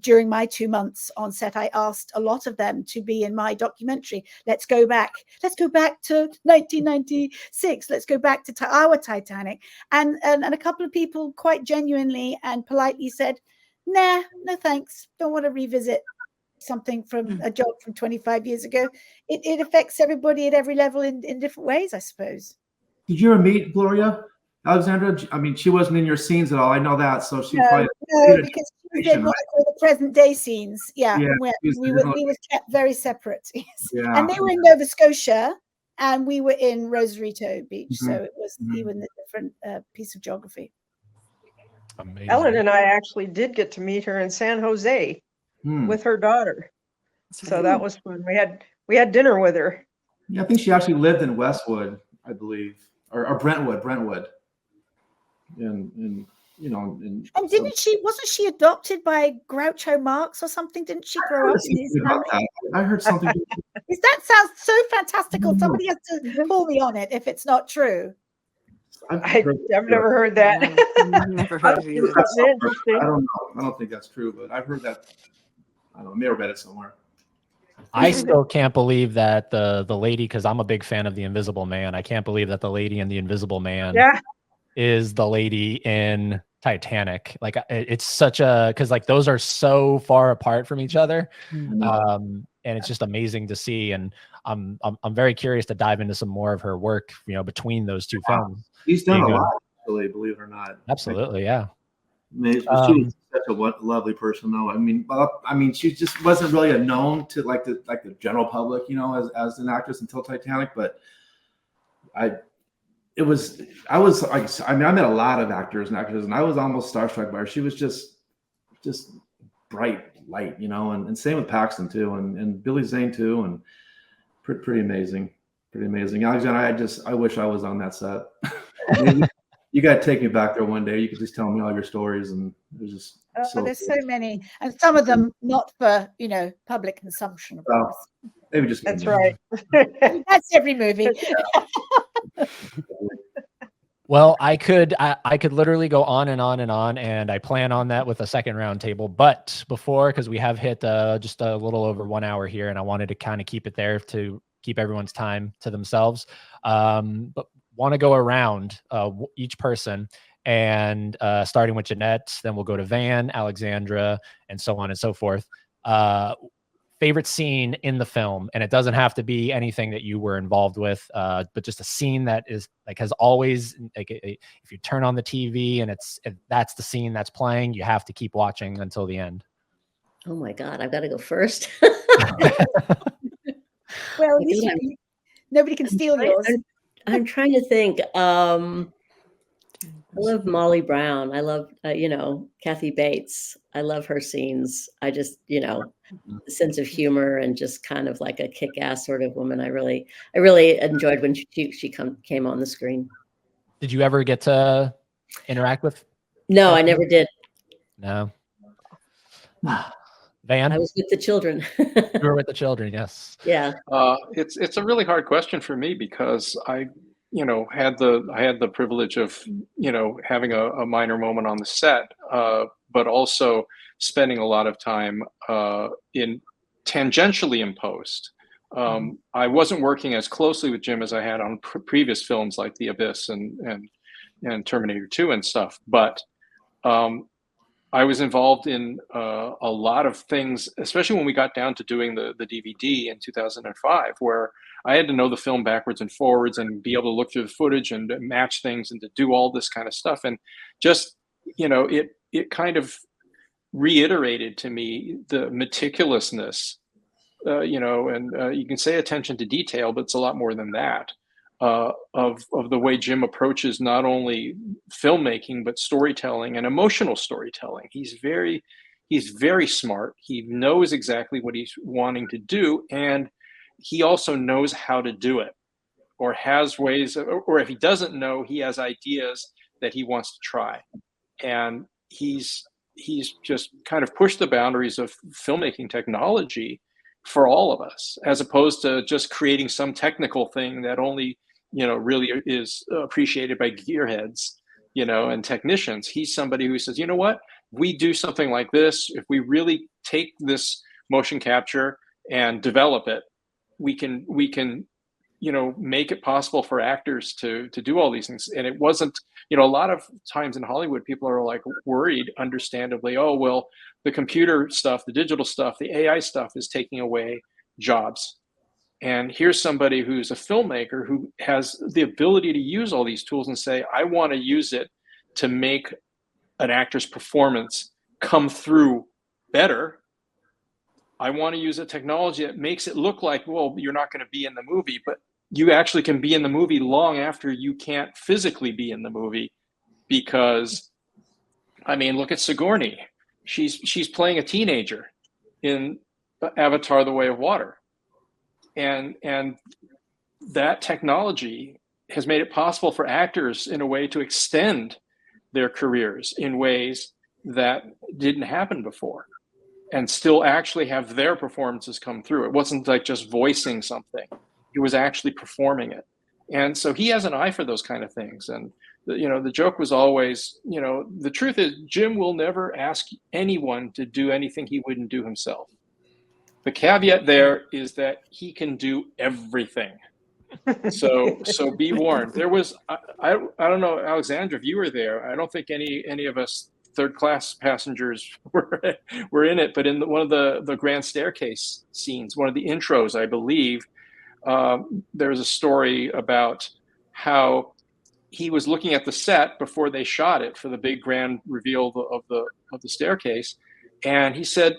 during my 2 months on set. I asked a lot of them to be in my documentary. Let's go back to 1996. Let's go back to our Titanic. And a couple of people quite genuinely and politely said, nah, no thanks. Don't want to revisit something from a job from 25 years ago. It affects everybody at every level in different ways, I suppose. Did you ever meet Gloria Alexandra? I mean, she wasn't in your scenes at all. I know that. So she no, because she did what I call the present day scenes. Yeah, we were kept very separate. Yeah. And they were in Nova Scotia, and we were in Rosarito Beach. So it was even a different piece of geography. Amazing. Ellen and I actually did get to meet her in San Jose with her daughter. So that was fun. We had dinner with her. Yeah, I think she actually lived in Westwood, I believe, or Brentwood. you know, and wasn't she adopted by Groucho Marx or something? Didn't she grow up in his family? I heard something. That sounds so fantastical. Somebody has to pull me on it if it's not true. I've never heard that. Never heard of either. That's interesting. I don't know. I don't think that's true, but I've heard that. I don't know. May have read it somewhere. I still can't believe that the lady, because I'm a big fan of The Invisible Man. I can't believe that the lady in The Invisible Man is the lady in Titanic. Like it's such a, because like those are so far apart from each other, and it's just amazing to see. And I'm very curious to dive into some more of her work, you know, between those two films. He's done a lot, actually, believe it or not. Absolutely, yeah. She was such a lovely person, though. I mean, she just wasn't really known to like the general public, you know, as an actress until Titanic. But I met a lot of actors and actresses, and I was almost starstruck by her. She was just bright light, you know, and same with Paxton too, and Billy Zane too, and pretty amazing, Alexandra. I wish I was on that set. You got to take me back there one day. You could just tell me all your stories, and it was just there's so many, and some of them not for, you know, public consumption, of course. Maybe just that's right. That's every movie. Well, I could literally go on and on and on, and I plan on that with a second round table. But before, because we have hit just a little over 1 hour here, and I wanted to kind of keep it there to keep everyone's time to themselves. But want to go around each person, and starting with Jenette, then we'll go to Van, Alexandra, and so on and so forth. Favorite scene in the film, and it doesn't have to be anything that you were involved with, but just a scene that is like has always like if you turn on the TV and that's the scene that's playing, you have to keep watching until the end. Oh my God, I've got to go first. Well, nobody can steal yours. I'm trying to think. I love Molly Brown. I love, you know, Kathy Bates. I love her scenes. I just, you know, the sense of humor and just kind of like a kick-ass sort of woman. I really enjoyed when she came on the screen. Did you ever get to interact with? No, I never did. No. Van? I was with the children. You were with the children, yes. Yeah. It's a really hard question for me because I had the privilege of, you know, having a minor moment on the set, but also spending a lot of time tangentially in post. I wasn't working as closely with Jim as I had on previous films like The Abyss and Terminator 2 and stuff, but I was involved in a lot of things, especially when we got down to doing the DVD in 2005, where I had to know the film backwards and forwards and be able to look through the footage and match things and to do all this kind of stuff. And just, you know, it kind of reiterated to me the meticulousness, you know, and you can say attention to detail, but it's a lot more than that, of the way Jim approaches not only filmmaking, but storytelling and emotional storytelling. He's very smart. He knows exactly what he's wanting to do, and he also knows how to do it, or has ways, or if he doesn't know, he has ideas that he wants to try. And he's just kind of pushed the boundaries of filmmaking technology for all of us, as opposed to just creating some technical thing that only, you know, really is appreciated by gearheads, you know, and technicians. He's somebody who says, you know what, we do something like this. If we really take this motion capture and develop it, we can, you know, make it possible for actors to do all these things. And it wasn't, you know, a lot of times in Hollywood, people are like worried, understandably, oh, well, the computer stuff, the digital stuff, the AI stuff is taking away jobs. And here's somebody who's a filmmaker who has the ability to use all these tools and say, I want to use it to make an actor's performance come through better. I want to use a technology that makes it look like, well, you're not going to be in the movie, but you actually can be in the movie long after you can't physically be in the movie. Because, I mean, look at Sigourney. She's playing a teenager in Avatar: The Way of Water. And that technology has made it possible for actors in a way to extend their careers in ways that didn't happen before, and still actually have their performances come through. It wasn't like just voicing something. He was actually performing it. And so he has an eye for those kind of things. And the joke was always, the truth is Jim will never ask anyone to do anything he wouldn't do himself. The caveat there is that he can do everything. So be warned. There was, I don't know, Alexandra, if you were there, I don't think any of us third-class passengers were in it, but in one of the grand staircase scenes, one of the intros, I believe, there's a story about how he was looking at the set before they shot it for the big grand reveal of the staircase, and he said,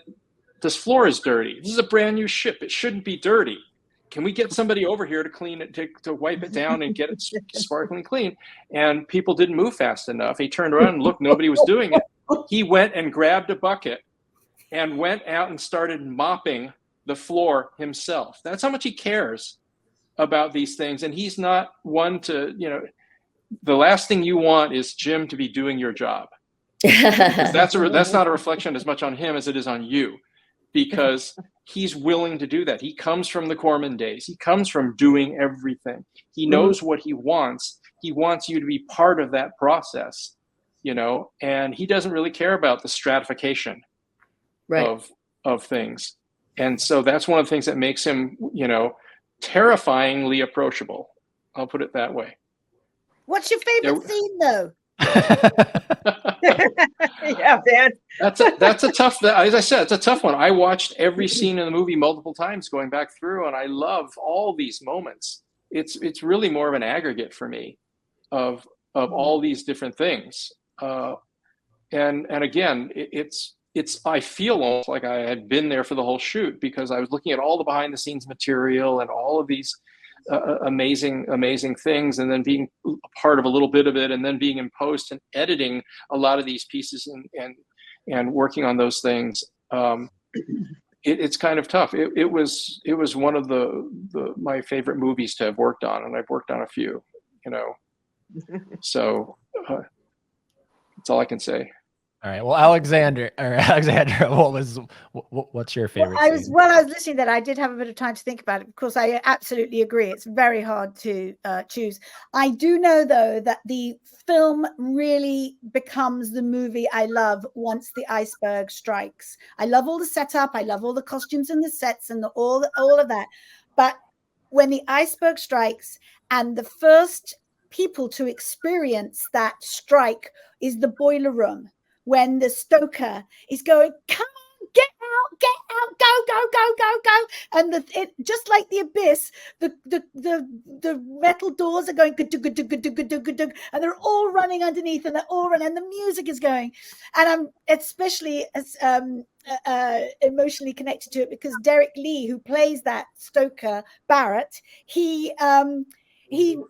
"This floor is dirty. This is a brand new ship. It shouldn't be dirty. Can we get somebody over here to clean it, to wipe it down and get it sparkling clean?" And people didn't move fast enough. He turned around and looked, nobody was doing it. He went and grabbed a bucket and went out and started mopping the floor himself. That's how much he cares about these things. And he's not one to, the last thing you want is Jim to be doing your job. That's not a reflection as much on him as it is on you, because he's willing to do that. He comes from the Corman days. He comes from doing everything. He knows what he wants. He wants you to be part of that process, and he doesn't really care about the stratification of things. And so that's one of the things that makes him, terrifyingly approachable. I'll put it that way. What's your favorite scene, though? Yeah, Dan. That's a tough. As I said, it's a tough one. I watched every scene in the movie multiple times, going back through, and I love all these moments. It's really more of an aggregate for me of all these different things. And again, it's I feel almost like I had been there for the whole shoot, because I was looking at all the behind the scenes material and all of these amazing things, and then being a part of a little bit of it, and then being in post and editing a lot of these pieces and working on those things. It's kind of tough. It was one of my favorite movies to have worked on, and I've worked on a few, so that's all I can say. All right. Well, Alexandra, what's your favorite? While I was listening to that, I did have a bit of time to think about it. Of course, I absolutely agree. It's very hard to choose. I do know, though, that the film really becomes the movie I love once the iceberg strikes. I love all the setup. I love all the costumes and the sets and all of that. But when the iceberg strikes, and the first people to experience that strike is the boiler room, when the stoker is going, "Come on, get out, go," and just like the abyss, the metal doors are going, and they're all running underneath, and they're all running, and the music is going, and I'm especially emotionally connected to it because Derek Lee, who plays that stoker Barrett, he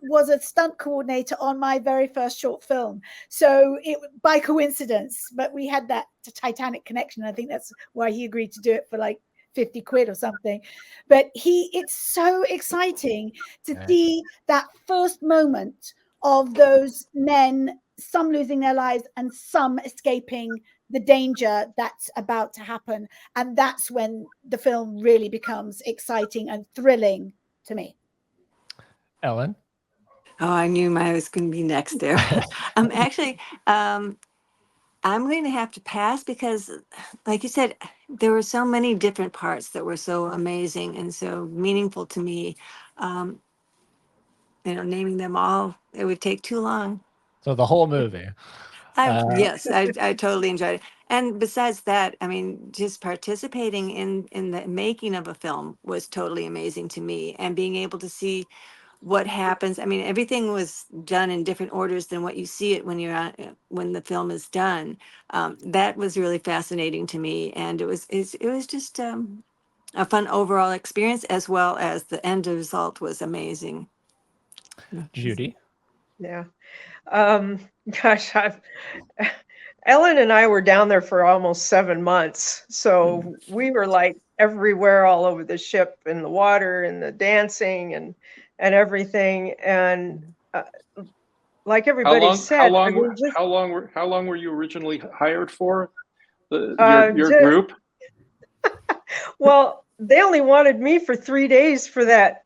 was a stunt coordinator on my very first short film. So by coincidence, but we had that Titanic connection. I think that's why he agreed to do it for like 50 quid or something. But it's so exciting to see that first moment of those men, some losing their lives and some escaping the danger that's about to happen. And that's when the film really becomes exciting and thrilling to me. Ellen? Oh, I knew I was going to be next there. Actually, I'm going to have to pass because, like you said, there were so many different parts that were so amazing and so meaningful to me. Naming them all, it would take too long. So the whole movie. Yes, I totally enjoyed it. And besides that, I mean, just participating in the making of a film was totally amazing to me, and being able to see what happens. I mean, everything was done in different orders than what you see it when the film is done. That was really fascinating to me, and it was just a fun overall experience, as well as the end result was amazing. Judy? Yeah. Gosh, Ellen and I were down there for almost 7 months. So we were like everywhere, all over the ship, in the water, and the dancing and everything. And like How everybody long? said, How I long? mean, just, How long were you originally hired for? uh, Your ju- group? well, they only wanted me for 3 days for that.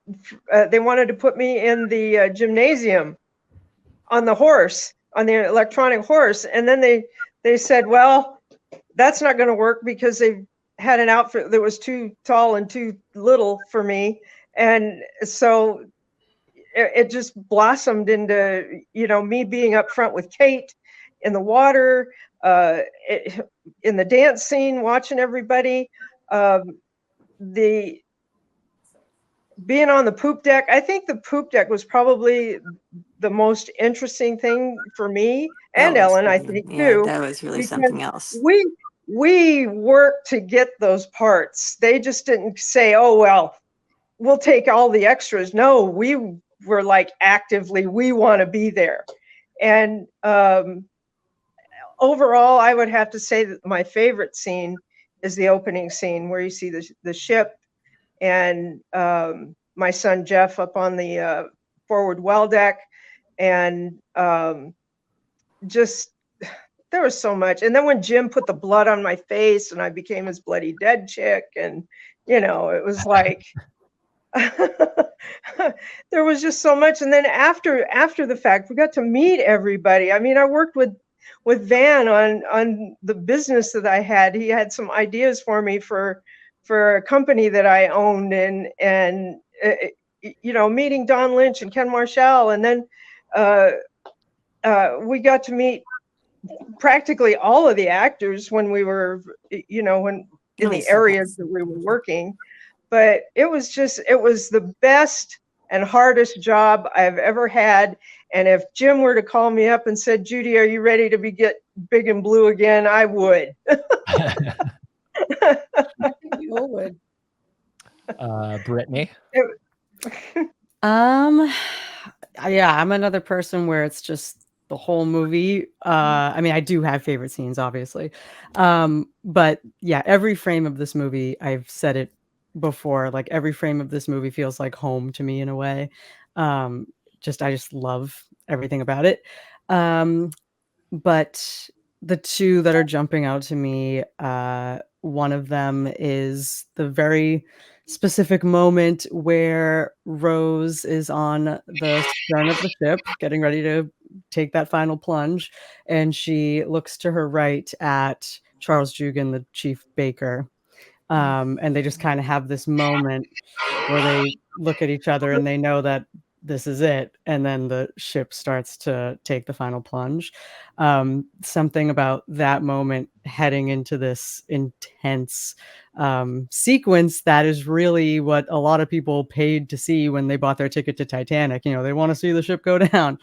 They wanted to put me in the gymnasium on the horse, on the electronic horse, and then they said, well, that's not going to work because they had an outfit that was too tall and too little for me, and so it just blossomed into, you know, me being up front with Kate in the water, in the dance scene, watching everybody. The being on the poop deck, I think the poop deck was probably the most interesting thing for me That and was Ellen, I really, think yeah, too, that was really because something else. we worked to get those parts. They just didn't say, "Oh well, we'll take all the extras." No, we were like actively, we want to be there. And overall, I would have to say that my favorite scene is the opening scene where you see the ship and my son Jeff up on the forward well deck, and just there was so much. And then when Jim put the blood on my face and I became his bloody dead chick, and you know, it was like there was just so much. And then after the fact, we got to meet everybody. I mean, I worked with Van on the business that I had. He had some ideas for me for a company that I owned, and you know, meeting Don Lynch and Ken Marshall, and then we got to meet practically all of the actors when we were, you know, when in the Nice. areas that we were working. But it was the best and hardest job I've ever had. And if Jim were to call me up and said, "Judy, are you ready to get big and blue again?" I would. You all would. Brittany. Yeah, I'm another person where it's just the whole movie. I mean, I do have favorite scenes, obviously. But yeah, every frame of this movie, I've said it before, like every frame of this movie feels like home to me in a way. I just love everything about it. But the two that are jumping out to me, one of them is the very specific moment where Rose is on the stern of the ship, getting ready to take that final plunge, and she looks to her right at Charles Jugan, the chief baker. And they just kind of have this moment where they look at each other and they know that this is it. And then the ship starts to take the final plunge. Something about that moment heading into this intense sequence that is really what a lot of people paid to see when they bought their ticket to Titanic. You know, they want to see the ship go down.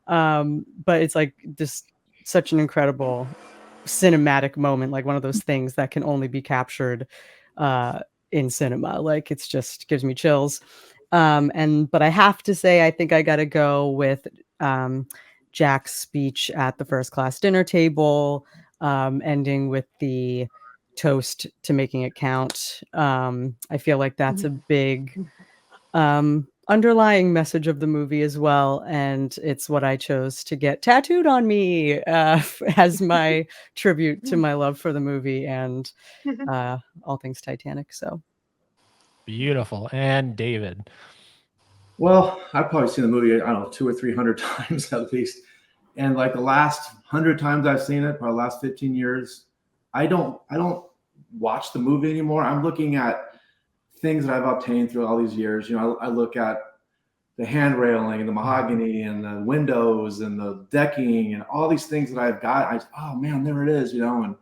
But it's like just such an incredible cinematic moment, like one of those things that can only be captured in cinema. Like it's just gives me chills. But I have to say, I think I got to go with Jack's speech at the first class dinner table, ending with the toast to making it count. I feel like that's a big underlying message of the movie as well, and it's what I chose to get tattooed on me as my tribute to my love for the movie and all things Titanic. So Beautiful. And David. Well, I've probably seen the movie, I don't know, 200 or 300 times at least. And like the last 100 times I've seen it, probably the last 15 years, I don't watch the movie anymore. I'm looking at things that I've obtained through all these years. You know, I look at the hand railing and the mahogany and the windows and the decking and all these things that I've got. Oh man, there it is, you know. And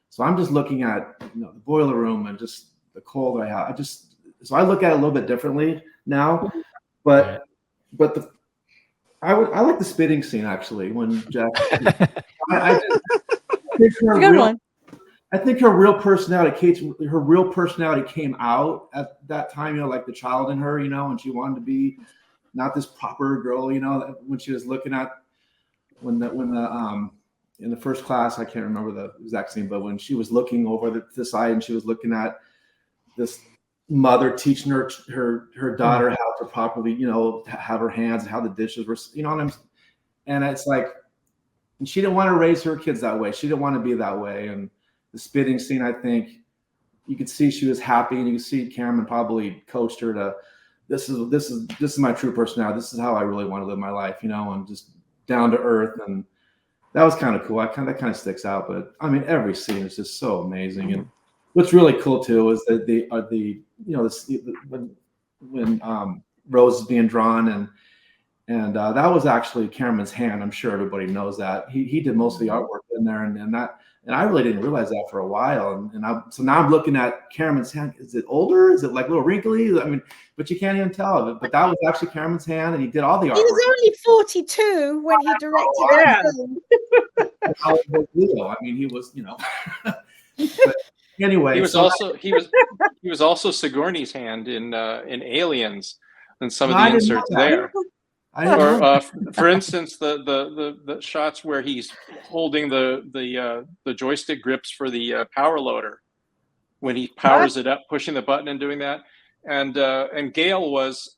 so I'm just looking at, you know, the boiler room and just the coal that I have. So I look at it a little bit differently now. But I like the spitting scene actually when Jack. I think her real personality, her real personality came out at that time. You know, like the child in her, you know, and she wanted to be not this proper girl, you know. When she was looking at when the in the first class, I can't remember the exact scene, but when she was looking over the side and she was looking at this mother teaching her daughter how to properly, you know, have her hands, how the dishes were, you know. And And it's like, and she didn't want to raise her kids that way. She didn't want to be that way. And the spitting scene, I think you could see she was happy, and you could see Cameron probably coached her to, this is my true personality. This is how I really want to live my life, you know, and just down to earth. And that was kind of cool. That kind of sticks out. But I mean, every scene is just so amazing. And what's really cool too is that when Rose is being drawn, and that was actually Cameron's hand. I'm sure everybody knows that. He did most of the artwork in there, and I really didn't realize that for a while. So now I'm looking at Cameron's hand. Is it older? Is it like a little wrinkly? I mean, but you can't even tell. But that was actually Cameron's hand, and he did all the artwork. He was only 42 when he directed that film. I mean, he was, you know. But anyway, he was also Sigourney's hand in Aliens, and some of the inserts there. Or for instance, the shots where he's holding the joystick grips for the power loader when he powers it up, pushing the button and doing that. And Gail was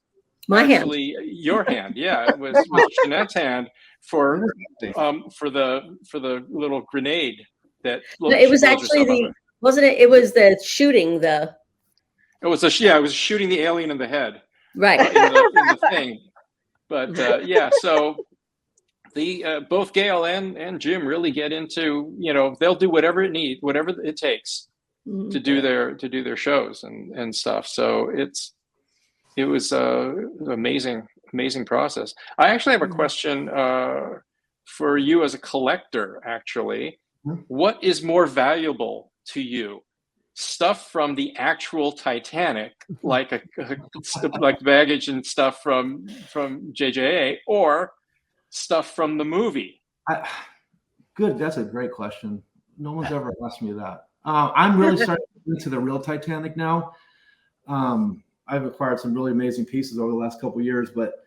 actually your hand. Yeah, it was Jenette's hand for the little grenade that. No, it was actually wasn't it? It was the shooting the. It was it was shooting the alien in the head. Right. In the thing. But yeah, so the both Gail and Jim really get into, you know, they'll do whatever it takes to do their shows and stuff. So it was amazing process. I actually have a question for you as a collector. Actually, what is more valuable to you? Stuff from the actual Titanic, like baggage and stuff from JJA, or stuff from the movie? Good, that's a great question. No one's ever asked me that. I'm really starting to get into the real Titanic now. I've acquired some really amazing pieces over the last couple of years, but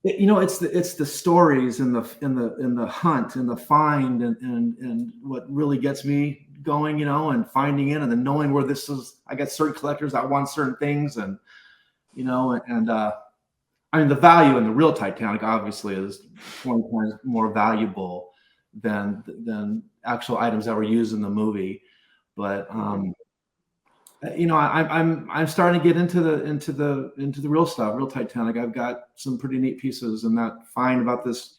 it's the stories and the hunt and the find and what really gets me going, you know, and finding it and then knowing where this is. I got certain collectors that want certain things, and you know, I mean, the value in the real Titanic obviously is 20 times more valuable than actual items that were used in the movie. But you know, I'm starting to get into the real stuff, real Titanic. I've got some pretty neat pieces, and that find about this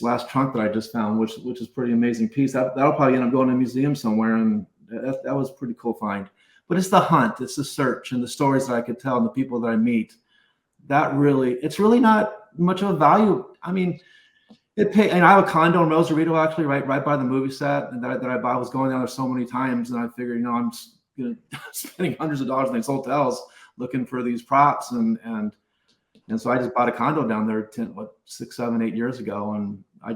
last trunk that I just found, which is pretty amazing piece. That'll probably end up going to a museum somewhere, and that was a pretty cool find. But it's the hunt, it's the search, and the stories that I could tell, and the people that I meet. It's really not much of a value. I mean, and I have a condo in Rosarito, actually, right by the movie set, and that I bought. I was going down there so many times, and I figured, you know, I'm spending hundreds of dollars in these hotels looking for these props, and so I just bought a condo down there 6, 7, 8 years ago, and I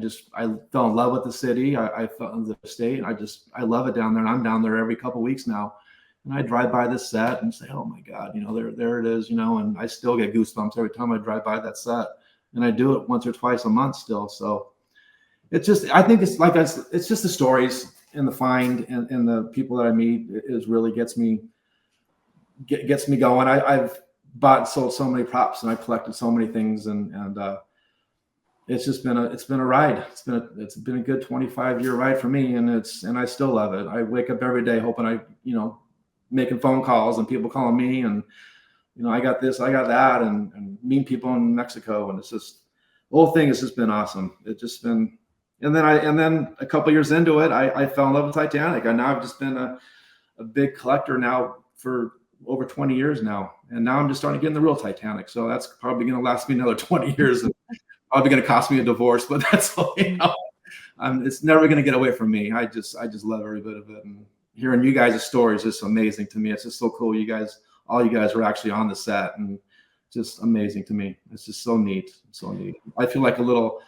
fell in love with the city. I fell in the state, and I love it down there, and I'm down there every couple of weeks now, and I drive by this set and say, oh my God, you know, there it is, you know, and I still get goosebumps every time I drive by that set, and I do it once or twice a month still. So it's just, I think it's just the stories and the find and the people that I meet is really gets me going. I've bought and sold so many props, and I collected so many things, and it's been a ride. It's been a good 25-year ride for me, and I still love it. I wake up every day hoping making phone calls and people calling me, and you know, I got this, I got that, and meeting people in Mexico, and it's just, the whole thing has just been awesome. It's just been, and then a couple years into it, I fell in love with Titanic, and now I've just been a big collector now for over 20 years now, and now I'm just starting to get in the real Titanic. So that's probably going to last me another 20 years, and probably going to cost me a divorce. But that's all, you know, it's never going to get away from me. I just love every bit of it, and hearing you guys' stories is amazing to me. It's just so cool. All you guys were actually on the set, and just amazing to me. It's just so neat, so neat. I feel like a little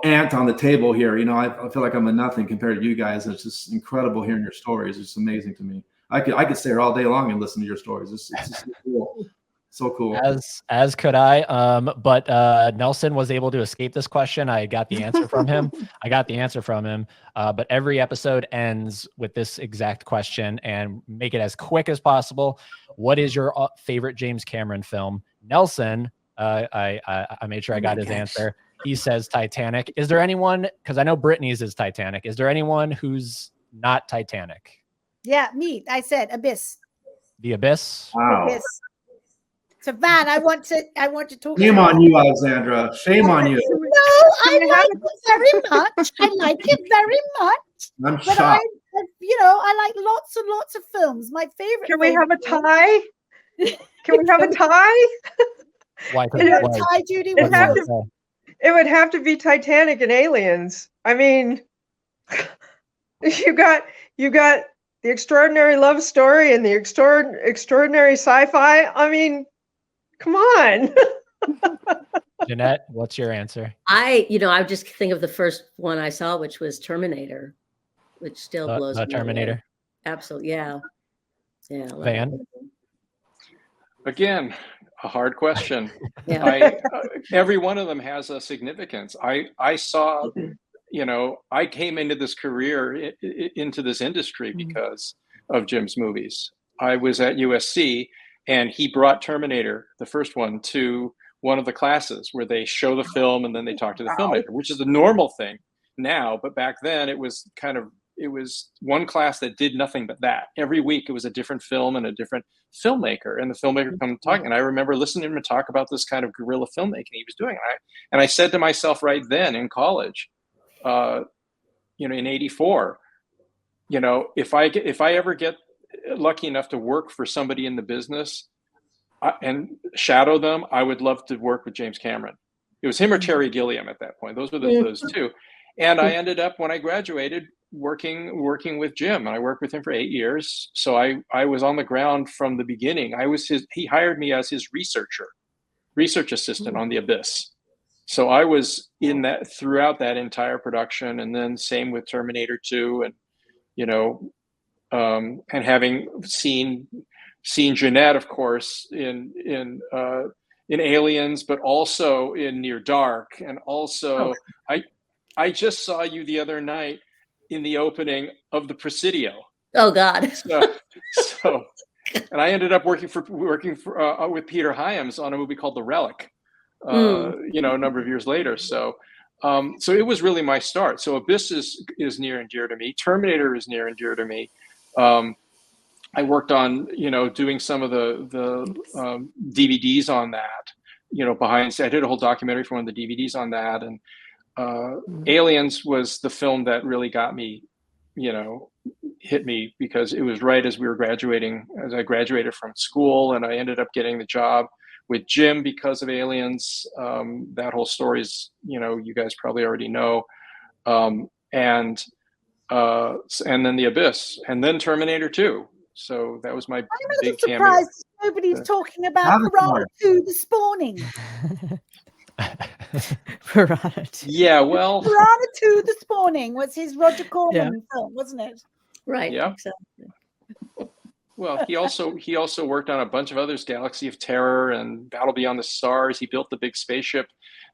ant on the table here. You know, I feel like I'm a nothing compared to you guys. It's just incredible hearing your stories. It's amazing to me. I could stay here all day long and listen to your stories. It's just so cool. So cool. As could I. But Nelson was able to escape this question. I got the answer from him. But every episode ends with this exact question, and make it as quick as possible. What is your favorite James Cameron film? Nelson, I made sure I got his answer. he says Titanic. Is there anyone, because I know Brittany's is Titanic, is there anyone who's not Titanic? Yeah, me. I said Abyss. The Abyss? Wow. Abyss. So Van, I want to talk. Shame on you, Alexandra. Shame on you. No, I like it very much. I like it very much. I'm But shocked. I like lots and lots of films. My favorite. Can we have a film- tie? Can we have a tie? Why? Can you have a tie, Judy? It'd What's have yours? to- It would have to be Titanic and Aliens. I mean, you got the extraordinary love story and the extraordinary sci-fi. I mean, come on. Jenette, what's your answer? I just think of the first one I saw, which was Terminator, which still blows me The away. Terminator. Absolutely, yeah. I love Van? it. Again, a hard question. Yeah. Every one of them has a significance. I saw, I came into this career, into this industry because of Jim's movies. I was at USC and he brought Terminator, the first one, to one of the classes where they show the film and then they talk to the filmmaker, which is a normal thing now. But back then it was one class that did nothing but that. Every week it was a different film and a different filmmaker, and the filmmaker come talking. And I remember listening to him talk about this kind of guerrilla filmmaking he was doing. And I said to myself right then in college, in '84, if I ever get lucky enough to work for somebody in the business and shadow them, I would love to work with James Cameron. It was him or Terry Gilliam at that point. Those were those two. And I ended up, when I graduated, working with Jim, and I worked with him for 8 years. So I was on the ground from the beginning. He hired me as his research assistant on The Abyss. So I was in that throughout that entire production, and then same with Terminator 2, and having seen Jenette, of course, in Aliens, but also in Near Dark, and also I just saw you the other night in the opening of the Presidio. Oh God. So, and I ended up working with Peter Hyams on a movie called The Relic, a number of years later. So it was really my start. So Abyss is near and dear to me. Terminator is near and dear to me. I worked on, doing some of the DVDs on that, behind. I did a whole documentary for one of the DVDs on that, and Aliens was the film that really got me, hit me, because it was right as I graduated from school, and I ended up getting the job with Jim because of Aliens. That whole story is, you guys probably already know. And then The Abyss, and then Terminator 2. So that was my big cameo. I'm surprised nobody's talking about Piranha 2 this morning. Piranha 2. Yeah, well, Piranha 2 this morning was his Roger Corman film, wasn't it? Right. Yeah. Exactly. Well, he also worked on a bunch of others, Galaxy of Terror and Battle Beyond the Stars. He built the big spaceship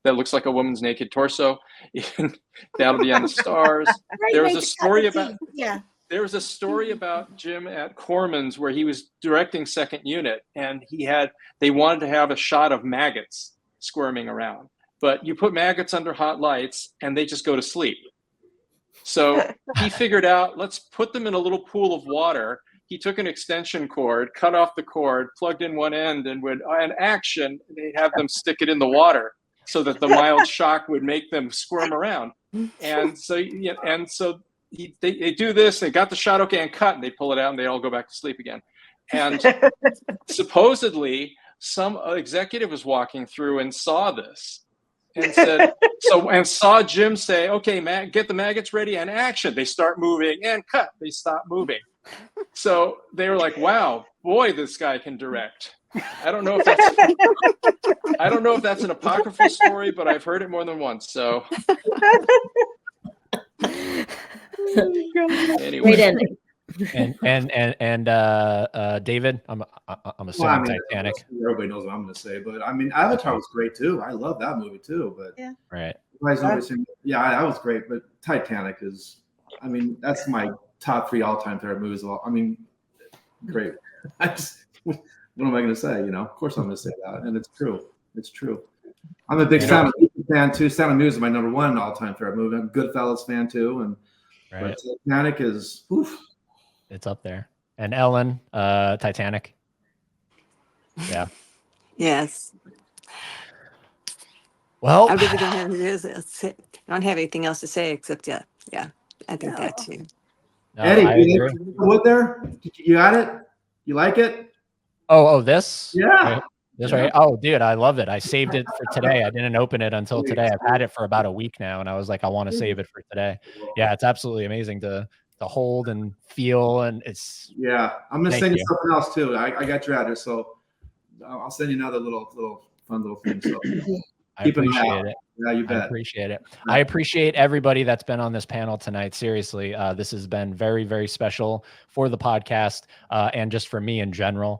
that looks like a woman's naked torso in Battle Beyond the Stars. There was a story about Jim at Corman's where he was directing Second Unit, and they wanted to have a shot of maggots squirming around, but you put maggots under hot lights and they just go to sleep. So he figured out, let's put them in a little pool of water. He took an extension cord, cut off the cord, plugged in one end, and they'd have them stick it in the water so that the mild shock would make them squirm around. And so they do this, they got the shot, okay, and cut, and they pull it out and they all go back to sleep again. And supposedly some executive was walking through and saw this and said, and saw Jim say, okay, get the maggots ready and action. They start moving and cut. They stop moving. So they were like, wow, boy, this guy can direct. I don't know if that's an apocryphal story, but I've heard it more than once. So anyway. Great ending. And David, I'm assuming Titanic. Everybody knows what I'm going to say, but I mean, Avatar was great too. I love that movie too. But Right. That was great. But Titanic is, I mean, that's my top 3 all-time favorite movies. I mean, great. What am I going to say? Of course I'm going to say that, and it's true. It's true. I'm a big fan of fan too. Sound of Music is my #1 all-time favorite movie. I'm a Goodfellas fan too, and Right. but Titanic is oof. It's up there. And Ellen, Titanic. Yeah. Yes. Well, I really don't have anything else to say except yeah, I think that too. no, Eddie, I you agree. wood there? You got it? You like it? Oh, this? Yeah. Right? This Yeah. right? Oh, dude, I love it. I saved it for today. I didn't open it until today. I've had it for about a week now, and I was like, I want to save it for today. Yeah, it's absolutely amazing to hold and feel, and it's. Yeah, I'm gonna Thank send you you. something else too. I got your address, so I'll send you another little fun little thing. So I keep an eye appreciate out. it. Yeah, you I bet. appreciate it. I appreciate everybody that's been on this panel tonight. Seriously, this has been very, very special for the podcast and just for me in general.